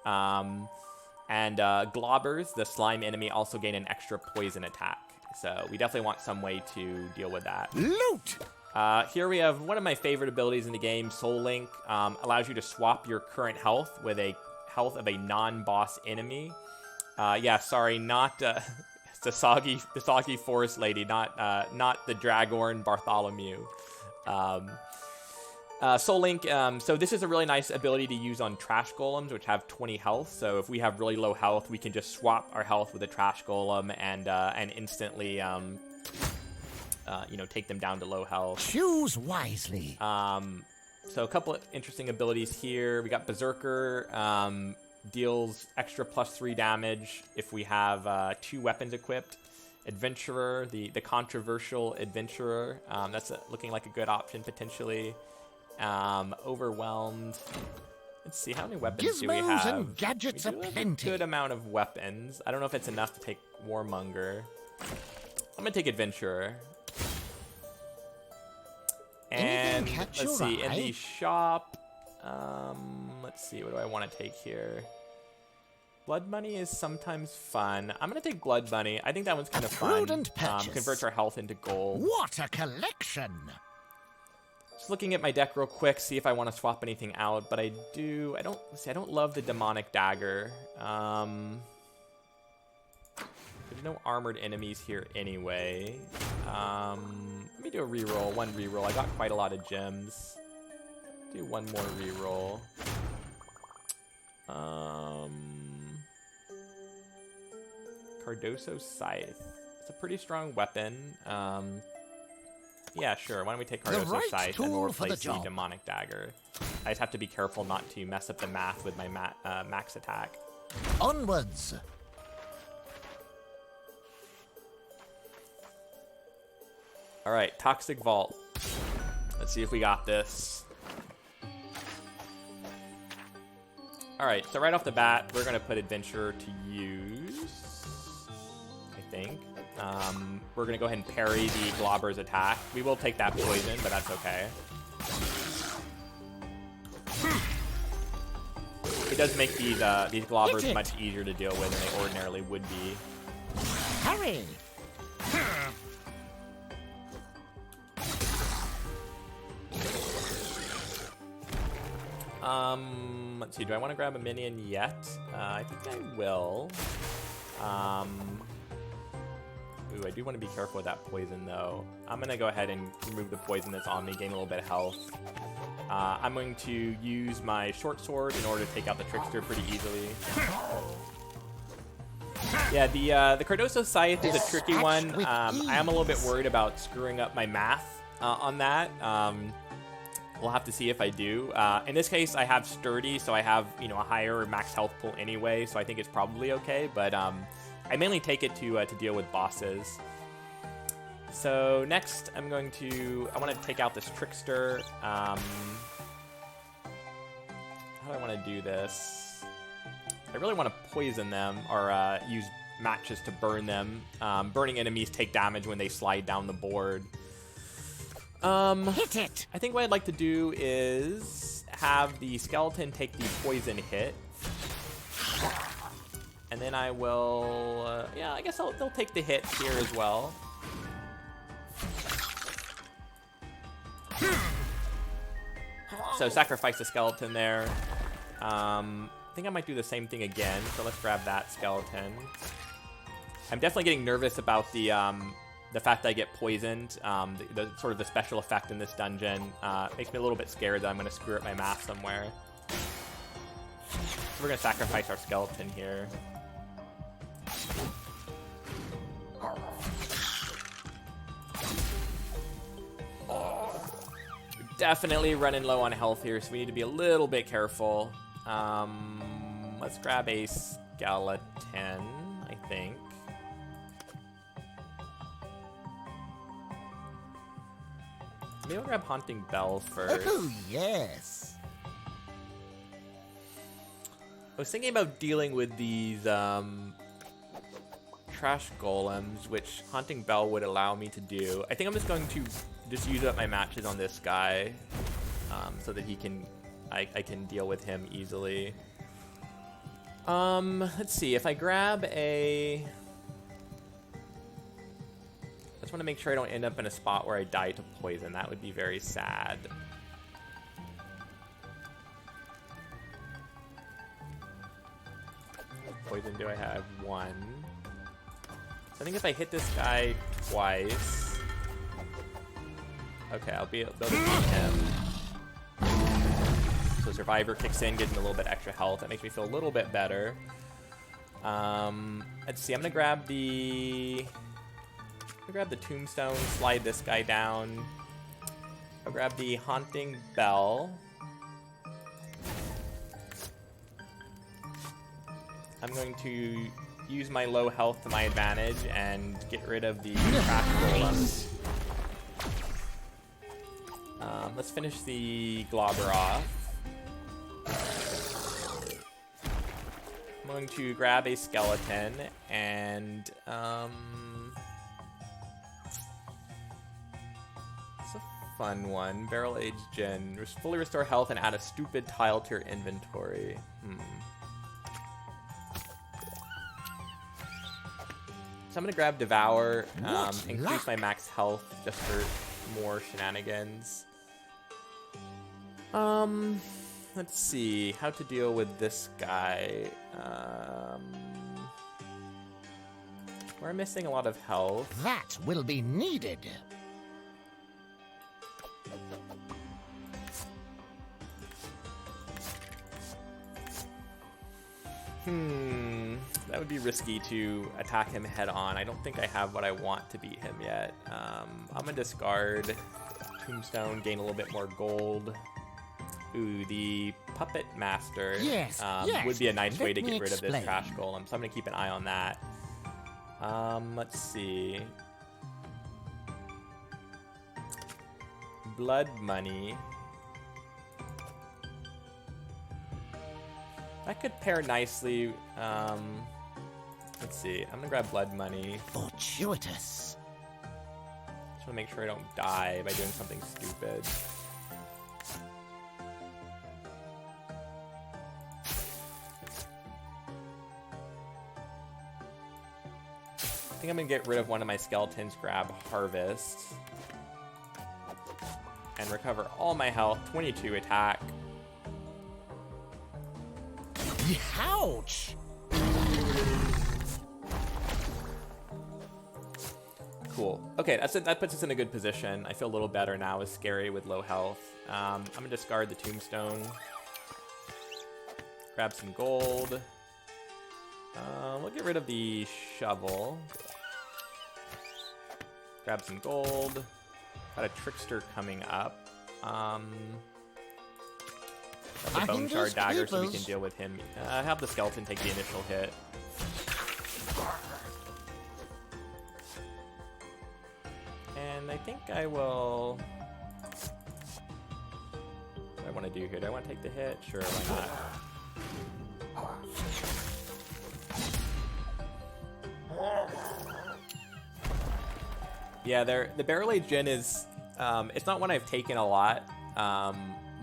And Globbers, the slime enemy, also gain an extra poison attack. So we definitely want some way to deal with that. Loot! Here we have one of my favorite abilities in the game, Soul Link. Allows you to swap your current health with a health of a non-boss enemy. Yeah, sorry, not the soggy forest lady, not the Dragorn Bartholomew. Soul Link, so this is a really nice ability to use on trash golems, which have 20 health. So if we have really low health, we can just swap our health with a trash golem and instantly, take them down to low health. Choose wisely. So a couple of interesting abilities here. We got Berserker, deals extra +3 damage if we have 2 weapons equipped. Adventurer, the controversial Adventurer, that's looking like a good option potentially. Overwhelmed. Let's see, how many weapons do we have? Gizmos and gadgets we do have aplenty. a good amount of weapons. I don't know if it's enough to take Warmonger. I'm gonna take Adventurer. And let's see, in the shop, let's see, what do I want to take here? Blood Money is sometimes fun. I'm gonna take Blood Money. I think that one's kind of fun. Converts our health into gold. What a collection! Just looking at my deck real quick, see if I want to swap anything out. But I don't love the Demonic Dagger. There's no armored enemies here anyway. Let me do a reroll. One reroll. I got quite a lot of gems. Do one more reroll. Cardoso Scythe. It's a pretty strong weapon. Yeah, sure. Why don't we take Cardoso Scythe and we'll replace the Demonic Dagger. I just have to be careful not to mess up the math with my max attack. Onwards! All right, Toxic Vault. Let's see if we got this. All right, so right off the bat, we're going to put Adventurer to use, I think. We're going to go ahead and parry the Globber's attack. We will take that poison, but that's okay. It does make these Globbers much easier to deal with than they ordinarily would be. Hurry! Let's see, do I want to grab a minion yet? I think I will. Ooh, I do want to be careful with that poison, though. I'm going to go ahead and remove the poison that's on me, gain a little bit of health. I'm going to use my short sword in order to take out the Trickster pretty easily. Yeah, the Cardoso Scythe is a tricky one. I am a little bit worried about screwing up my math on that. We'll have to see if I do. In this case, I have Sturdy, so I have, a higher max health pool anyway, so I think it's probably okay, but I mainly take it to deal with bosses. So next, I want to take out this Trickster. How do I want to do this? I really want to poison them, or use matches to burn them. Burning enemies take damage when they slide down the board. Hit it! I think what I'd like to do is have the skeleton take the poison hit. And then I will, yeah, I guess they'll take the hit here as well. So sacrifice the skeleton there. I think I might do the same thing again. So let's grab that skeleton. I'm definitely getting nervous about the fact that I get poisoned. The sort of the special effect in this dungeon makes me a little bit scared that I'm going to screw up my math somewhere. So we're going to sacrifice our skeleton here. We're definitely running low on health here, so we need to be a little bit careful. Let's grab a skeleton, I think. Maybe I'll grab Haunting Bell first. Oh, yes. was thinking about dealing with these trash golems, which Haunting Bell would allow me to do. I think I'm just going to just use up my matches on this guy, so that I can deal with him easily. Let's see, if I grab a... I just want to make sure I don't end up in a spot where I die to poison. That would be very sad. What poison do I have? 1. So I think if I hit this guy twice... Okay, I'll be able to beat him. So Survivor kicks in, gives me a little bit extra health. That makes me feel a little bit better. Let's see, I'm gonna grab the Tombstone, slide this guy down. I'll grab the Haunting Bell. I'm going to use my low health to my advantage and get rid of the trash golems. Let's finish the Globber off. I'm going to grab a skeleton and it's a fun one. Barrel Aged Gin. Fully restore health and add a stupid tile to your inventory. So I'm gonna grab Devour, increase my max health just for more shenanigans. Let's see how to deal with this guy. We're missing a lot of health. That will be needed. That would be risky to attack him head on. I don't think I have what I want to beat him yet. I'm gonna discard Tombstone, gain a little bit more gold. Ooh, the Puppet Master would be a nice way to get rid of this trash golem, so I'm gonna keep an eye on that. Let's see. Blood Money. That could pair nicely. Let's see. I'm gonna grab Blood Money. Fortuitous. Just wanna make sure I don't die by doing something stupid. I think I'm gonna get rid of one of my skeletons, grab Harvest, and recover all my health. 22 attack. Ouch! Cool. Okay, that puts us in a good position. I feel a little better now with Scary with low health. I'm gonna discard the Tombstone. Grab some gold. We'll get rid of the shovel. Grab some gold. Got a Trickster coming up. The Bone Shard Dagger so we can deal with him. Have the skeleton take the initial hit. And I think I will... What do I want to do here? Do I want to take the hit? Sure, why not? Yeah, the Barrel Aged Gin is... it's not one I've taken a lot.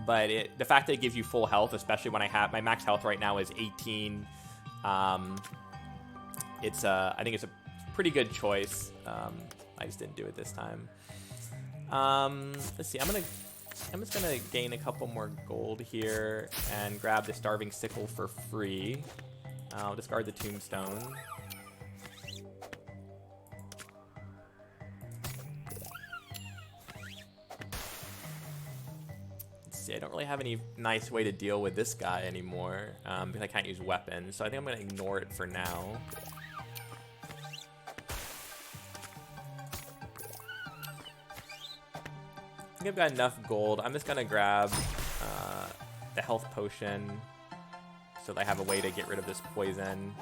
But the fact that it gives you full health, especially when I have my max health right now is 18, I think it's a pretty good choice. I just didn't do it this time. Let's see. I'm just gonna gain a couple more gold here and grab the Starving Sickle for free. I'll discard the Tombstone. I don't really have any nice way to deal with this guy anymore because I can't use weapons, so I think I'm going to ignore it for now. I think I've got enough gold. I'm just going to grab the health potion so that I have a way to get rid of this poison.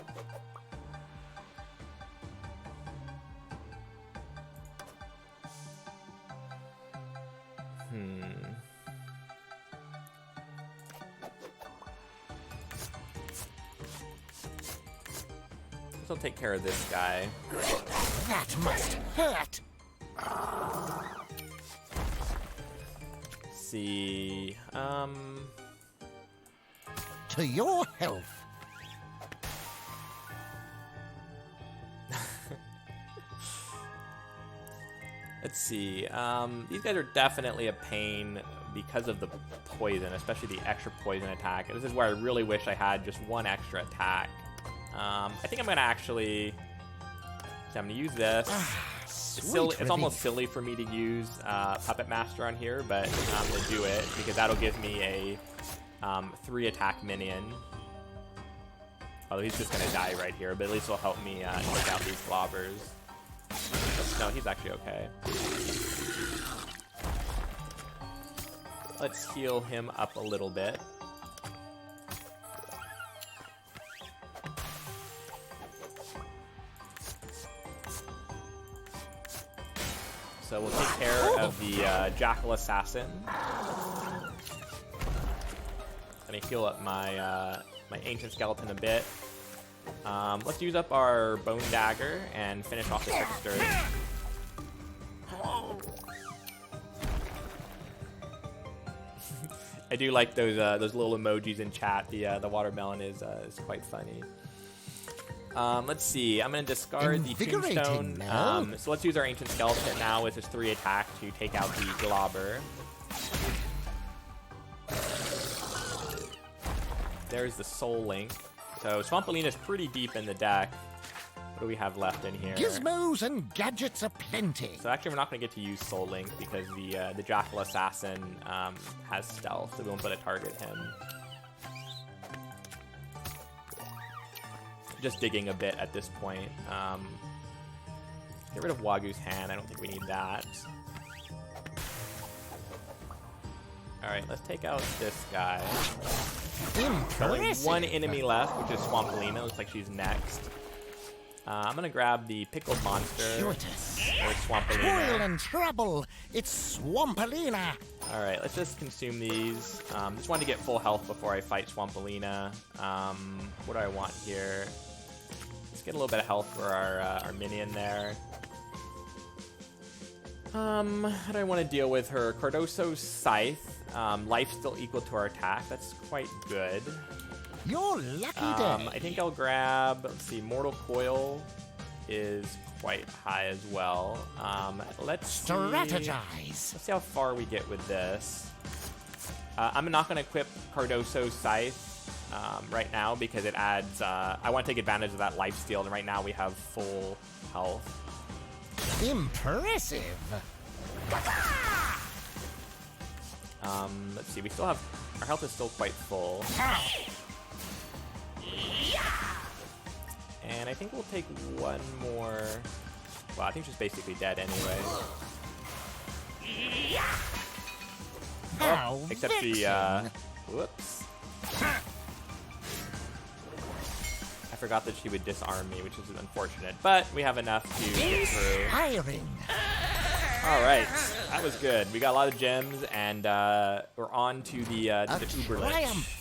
still take care of this guy. That must hurt. Let's see. To your health. Let's see. These guys are definitely a pain because of the poison, especially the extra poison attack. This is where I really wish I had just one extra attack. I think I'm gonna actually. So I'm gonna use this. It's almost silly for me to use Puppet Master on here, but I'm gonna do it because that'll give me a 3 attack minion. Although he's just gonna die right here, but at least it'll help me take out these globbers. No, he's actually okay. Let's heal him up a little bit. So we'll take care of the Jackal Assassin. Gonna heal up my my Ancient Skeleton a bit. Let's use up our Bone Dagger and finish off the Trickster. I do like those little emojis in chat. The watermelon is quite funny. Let's see. I'm gonna discard the Tombstone. So let's use our Ancient Skeleton now with his 3 attack to take out the Globber. There's the Soul Link. So Swampalina is pretty deep in the deck. What do we have left in here? Gizmos and gadgets aplenty. So actually, we're not going to get to use Soul Link because the Jackal Assassin has stealth, so we won't be able to target him. Just digging a bit at this point. Get rid of Wagu's Hand. I don't think we need that. All right, let's take out this guy. Only one enemy left, which is Swampalina. Looks like she's next. I'm gonna grab the pickled monster. Or Swampalina. Toil and trouble. It's Swampalina. All right, let's just consume these. Just wanted to get full health before I fight Swampalina. What do I want here? Let's get a little bit of health for our minion there. How do I want to deal with her? Cardoso's Scythe. Life still equal to our attack. That's quite good. You're lucky day. I think I'll grab, let's see, Mortal Coil is quite high as well. Let's strategize. Let's see how far we get with this. I'm not going to equip Cardoso's Scythe right now because it adds, I want to take advantage of that life steal, and right now we have full health. Impressive. Let's see, we still have, our health is still quite full. And I think we'll take one more, well, I think she's basically dead anyway. How except she, whoops. I forgot that she would disarm me, which is unfortunate, but we have enough to get through. Inspiring. All right, that was good. We got a lot of gems, and we're on to the Uberlich.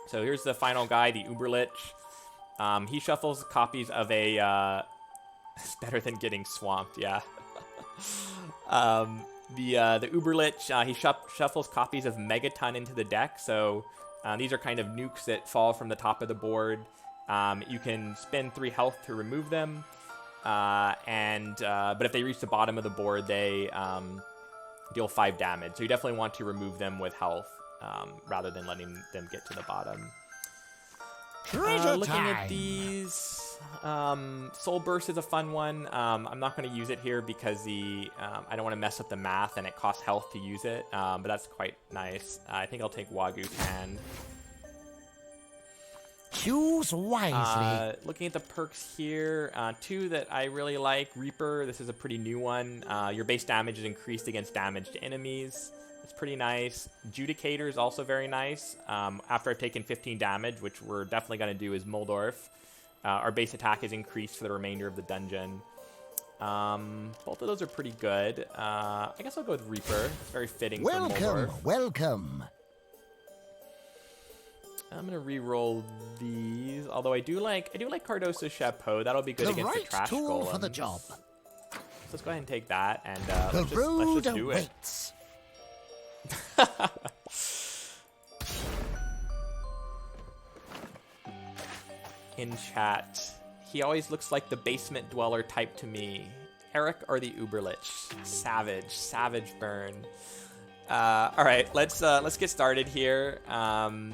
So here's the final guy, the Uberlich. He shuffles copies of a. It's better than getting swamped, yeah. The Uberlich, he shuffles copies of Megaton into the deck. So these are kind of nukes that fall from the top of the board. You can spend 3 health to remove them. But if they reach the bottom of the board, they deal 5 damage. So you definitely want to remove them with health rather than letting them get to the bottom. Looking at these, Soul Burst is a fun one. I'm not going to use it here because I don't want to mess up the math and it costs health to use it. But that's quite nice. I think I'll take Wagu's Hand. Choose wisely. Looking at the perks here, 2 that I really like. Reaper, this is a pretty new one. Your base damage is increased against damage to enemies. It's pretty nice. Judicator is also very nice. After I've taken 15 damage, which we're definitely going to do, is Muldorf. Our base attack is increased for the remainder of the dungeon. Both of those are pretty good. I guess I'll go with Reaper. It's very fitting for Muldorf. Welcome. I'm gonna re-roll these. Although I do like Cardoso's Chapeau. That'll be good The against right the trash tool golem. for the job. So let's go ahead and take that, and The let's road just do it. awaits. In chat, he always looks like the basement dweller type to me. Eric or the Uberlich? Savage burn. All right, let's get started here. I'm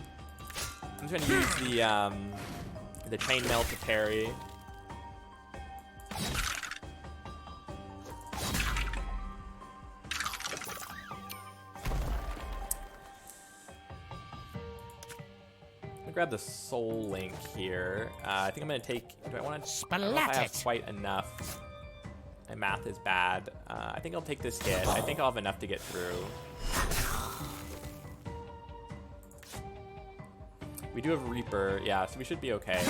just gonna use the chainmail to parry. Grab the soul link here. I think I'm gonna take. Do I want to? I don't know if I have quite enough. My math is bad. I think I'll take this hit. I think I'll have enough to get through. We do have Reaper, yeah, so we should be okay.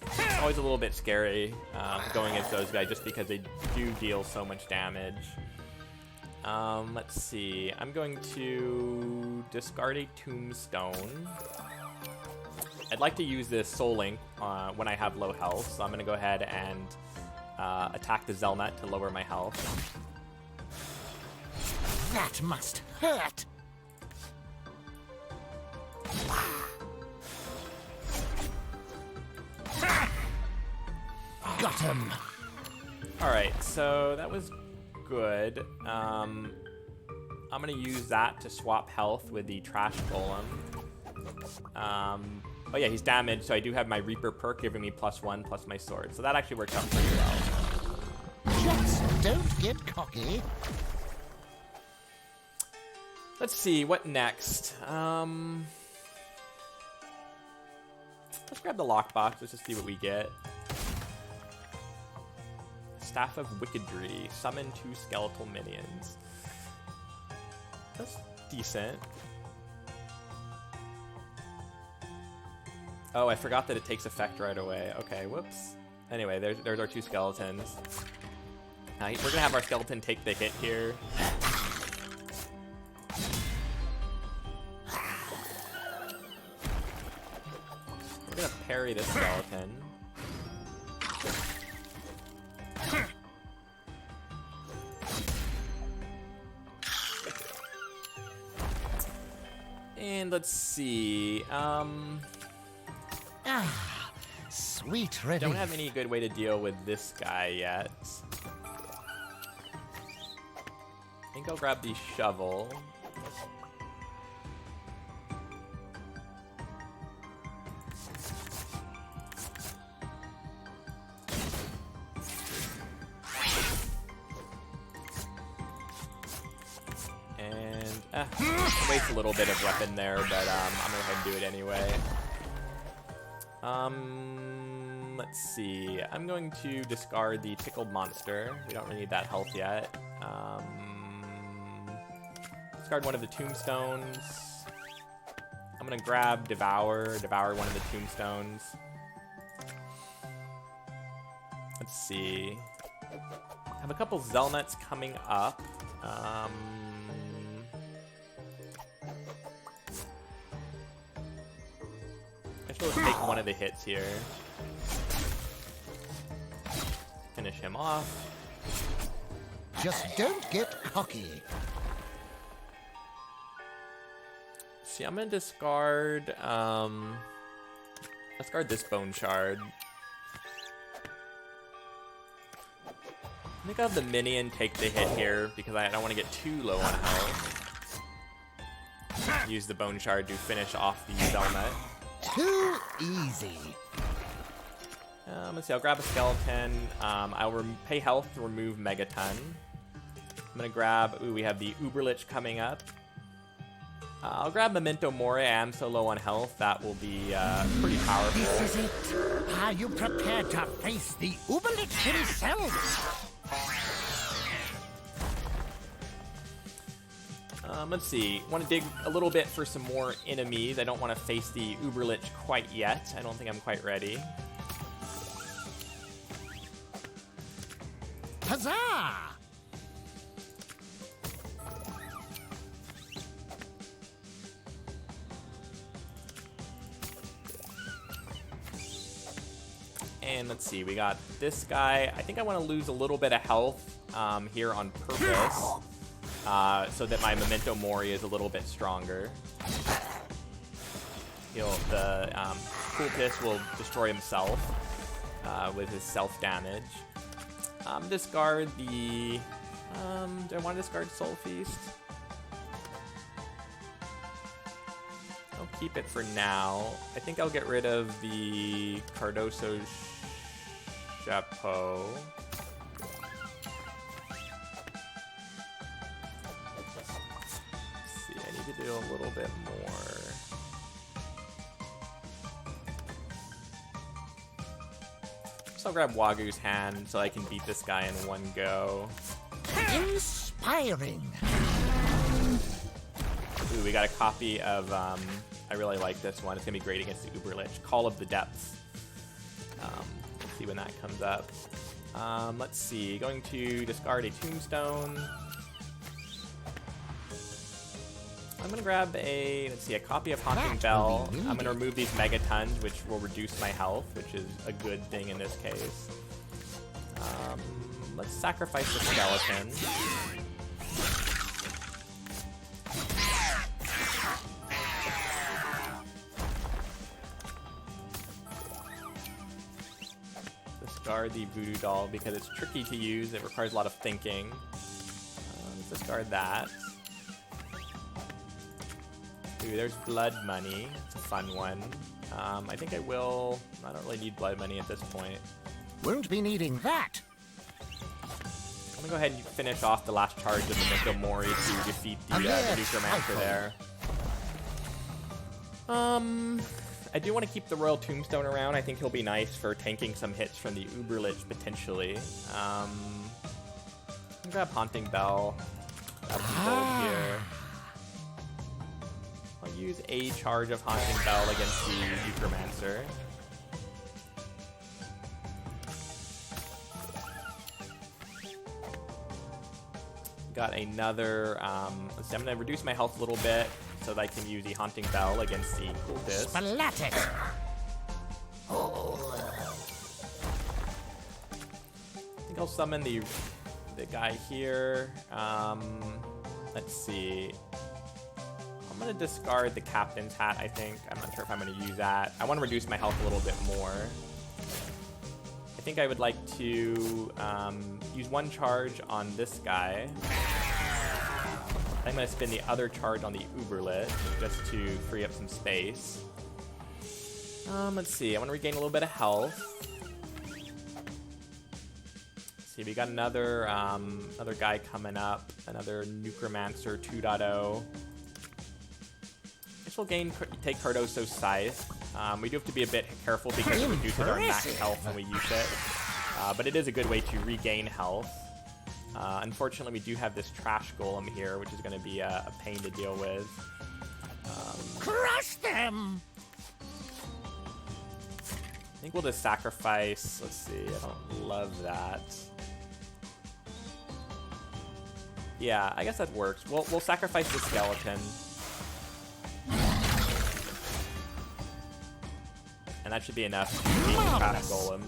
It's always a little bit scary going against those guys just because they do deal so much damage. Let's see. I'm going to discard a tombstone. I'd like to use this soul link when I have low health, so I'm going to go ahead and attack the Zelnut to lower my health. That must hurt. Got him. All right, so that was good. I'm gonna use that to swap health with the trash golem. Oh yeah, he's damaged, so I do have my Reaper perk giving me +1 plus my sword. So that actually works out pretty well. Just don't get cocky. Let's see, what next? Let's grab the lockbox, let's just see what we get. Staff of Wickedry. Summon 2 skeletal minions. That's decent. Oh, I forgot that it takes effect right away. Okay, whoops. Anyway, there's our 2 skeletons. We're gonna have our skeleton take the hit here. We're gonna parry this skeleton. And let's see. Sweet relief. Don't have any good way to deal with this guy yet. I think I'll grab the shovel. Waste a little bit of weapon there, but I'm gonna go ahead and do it anyway. Let's see. I'm going to discard the tickled monster. We don't really need that health yet. Discard one of the tombstones. I'm gonna grab devour one of the tombstones. Let's see. I have a couple Zelnuts coming up. Let's take one of the hits here. Finish him off. Just don't get cocky. See, I'm gonna discard this bone shard. I think I'll have the minion take the hit here because I don't want to get too low on health. Use the bone shard to finish off the Zelnut. Too easy. Let's see, I'll grab a skeleton. I'll pay health to remove Megaton. I'm gonna grab, we have the Uberlich coming up. I'll grab Memento Mori. I am so low on health, that will be pretty powerful. This is it. Are you prepared to face the Uberlich himself? Let's see. Want to dig a little bit for some more enemies. I don't want to face the Uberlich quite yet. I don't think I'm quite ready. Huzzah! And let's see, we got this guy. I think I want to lose a little bit of health here on purpose so that my Memento Mori is a little bit stronger. The Cultist will destroy himself with his self-damage. Discard the... do I want to discard Soul Feast? I'll keep it for now. I think I'll get rid of the Cardoso Chapeau. Let's see, I need to do a little bit more. So I'll grab Wagu's Hand so I can beat this guy in one go. Inspiring. Ooh, we got a copy of, I really like this one. It's going to be great against the Uberlich. Call of the Depths. Let's see when that comes up. Let's see. Going to discard a Tombstone. I'm going to grab a, let's see, a copy of Haunting Bell. I'm going to remove these Megatons, which will reduce my health, which is a good thing in this case. Let's sacrifice the skeleton. Discard the Voodoo Doll because it's tricky to use. It requires a lot of thinking. Let's discard that. Ooh, there's Blood Money. It's a fun one. I think I will... I don't really need Blood Money at this point. Won't be needing that. I'm gonna go ahead and finish off the last charge of the Memento Mori to defeat the Necromancer there. I do want to keep the Royal Tombstone around. I think he'll be nice for tanking some hits from the Uberlich, potentially. I'm gonna grab Haunting Bell. Grab some gold here. I'll use a charge of Haunting Bell against the Necromancer. Got another, let's see, I'm going to reduce my health a little bit so that I can use the Haunting Bell against the Cultist. Spalatic. I think I'll summon the guy here. Let's see. I'm going to discard the Captain's Hat, I think. I'm not sure if I'm going to use that. I want to reduce my health a little bit more. I think I would like to use one charge on this guy. I'm going to spin the other charge on the Uberlit just to free up some space. Let's see. I want to regain a little bit of health. Let's see, we got another guy coming up. Another Necromancer 2.0. This will take Cardoso's Scythe. We do have to be a bit careful because it reduces our max health when we use it. But it is a good way to regain health. Unfortunately, we do have this Trash Golem here, which is going to be a pain to deal with. Crush them! I think we'll just sacrifice... Let's see, I don't love that. Yeah, I guess that works. We'll sacrifice the skeleton. And that should be enough to beat the Trash Golem.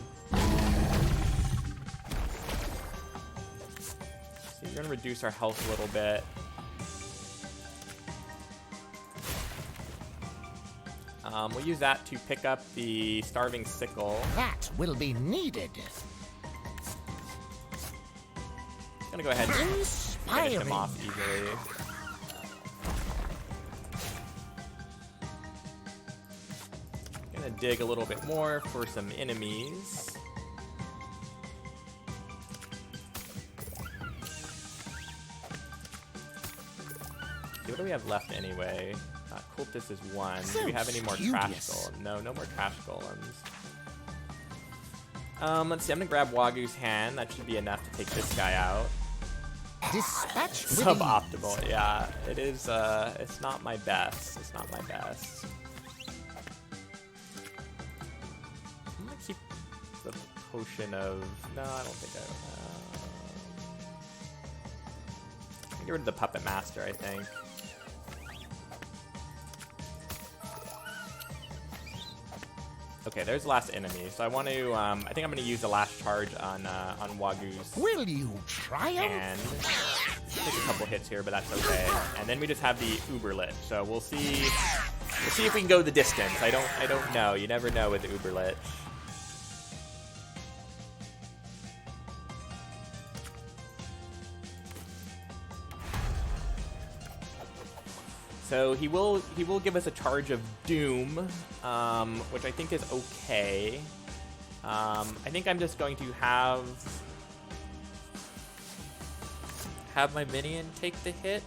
So we're going to reduce our health a little bit. We'll use that to pick up the Starving Sickle. That will be needed. I'm going to go ahead and finish him off easily. Dig a little bit more for some enemies. What do we have left anyway? Cultist is one. So do we have any more Trash Golems? No more Trash Golems. Let's see. I'm gonna grab Wagu's Hand. That should be enough to take this guy out. Dispatch with Suboptimal. Yeah, it is. It's not my best. It's not my best. Keep the potion of... No, I don't think I... get rid of the Puppet Master, I think. Okay, there's the last enemy. So I want to, I think I'm going to use the last charge on Wagoose. Will you triumph? And take a couple hits here, but that's okay. And then we just have the Uberlit. So we'll see if we can go the distance. I don't know. You never know with the Uberlit. So he will give us a charge of Doom, which I think is okay. I think I'm just going to have my minion take the hit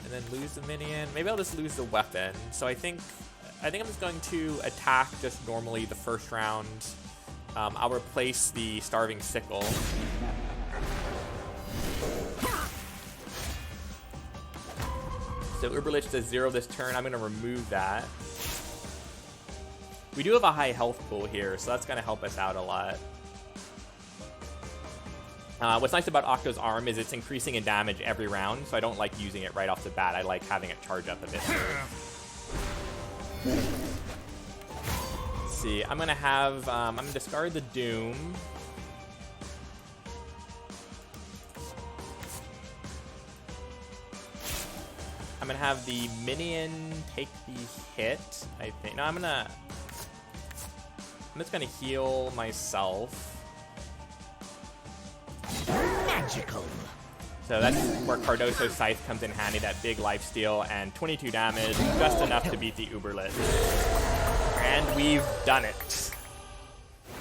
and then lose the minion. Maybe I'll just lose the weapon. So I think I'm just going to attack just normally the first round. I'll replace the Starving Sickle. So Uberlich does 0 this turn. I'm going to remove that. We do have a high health pool here, so that's going to help us out a lot. What's nice about Octo's arm is it's increasing in damage every round, so I don't like using it right off the bat. I like having it charge up a bit here. Let's see. I'm going to have... I'm going to discard the Doom. I'm going to have the minion take the hit, I think. No, I'm just going to heal myself. Magical. So that's where Cardoso's Scythe comes in handy, that big lifesteal, and 22 damage, just enough to beat the Uberlit. And we've done it.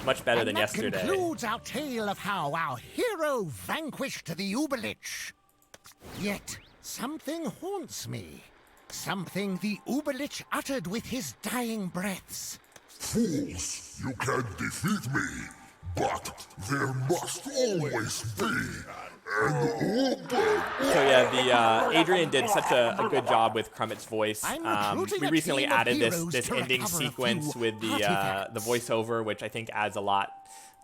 Much better than yesterday. That concludes our tale of how our hero vanquished the Uberlich. Yet... something haunts me. Something the Uberlich uttered with his dying breaths. Fools, you can't defeat me, but there must always be an Uber. So yeah, Adrian did such a good job with Krumit's voice. We recently added this ending sequence with the voiceover, which I think adds a lot.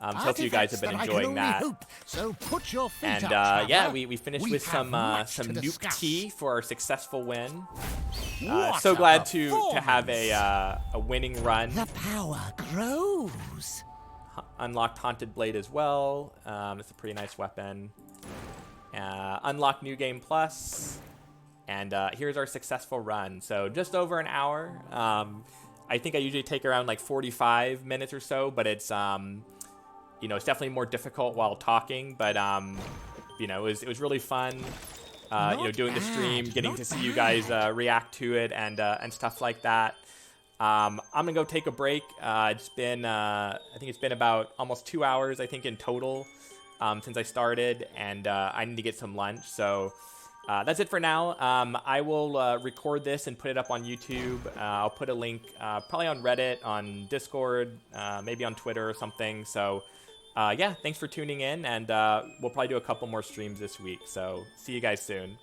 So hopefully you guys have been enjoying that. So put your feet and up, yeah, we finished with some nuke tea for our successful win. What so a glad to have a winning run. The power grows. Unlocked Haunted Blade as well. It's a pretty nice weapon. Unlocked New Game Plus. And here's our successful run. So just over an hour. I think I usually take around like 45 minutes or so, but it's you know, it's definitely more difficult while talking, but you know, it was really fun. You know, doing the stream, getting to see you guys react to it and stuff like that. I'm gonna go take a break. It's been I think it's been about almost 2 hours, I think, in total since I started, and I need to get some lunch. So that's it for now. I will record this and put it up on YouTube. I'll put a link probably on Reddit, on Discord, maybe on Twitter or something. So yeah, thanks for tuning in, and we'll probably do a couple more streams this week. So see you guys soon.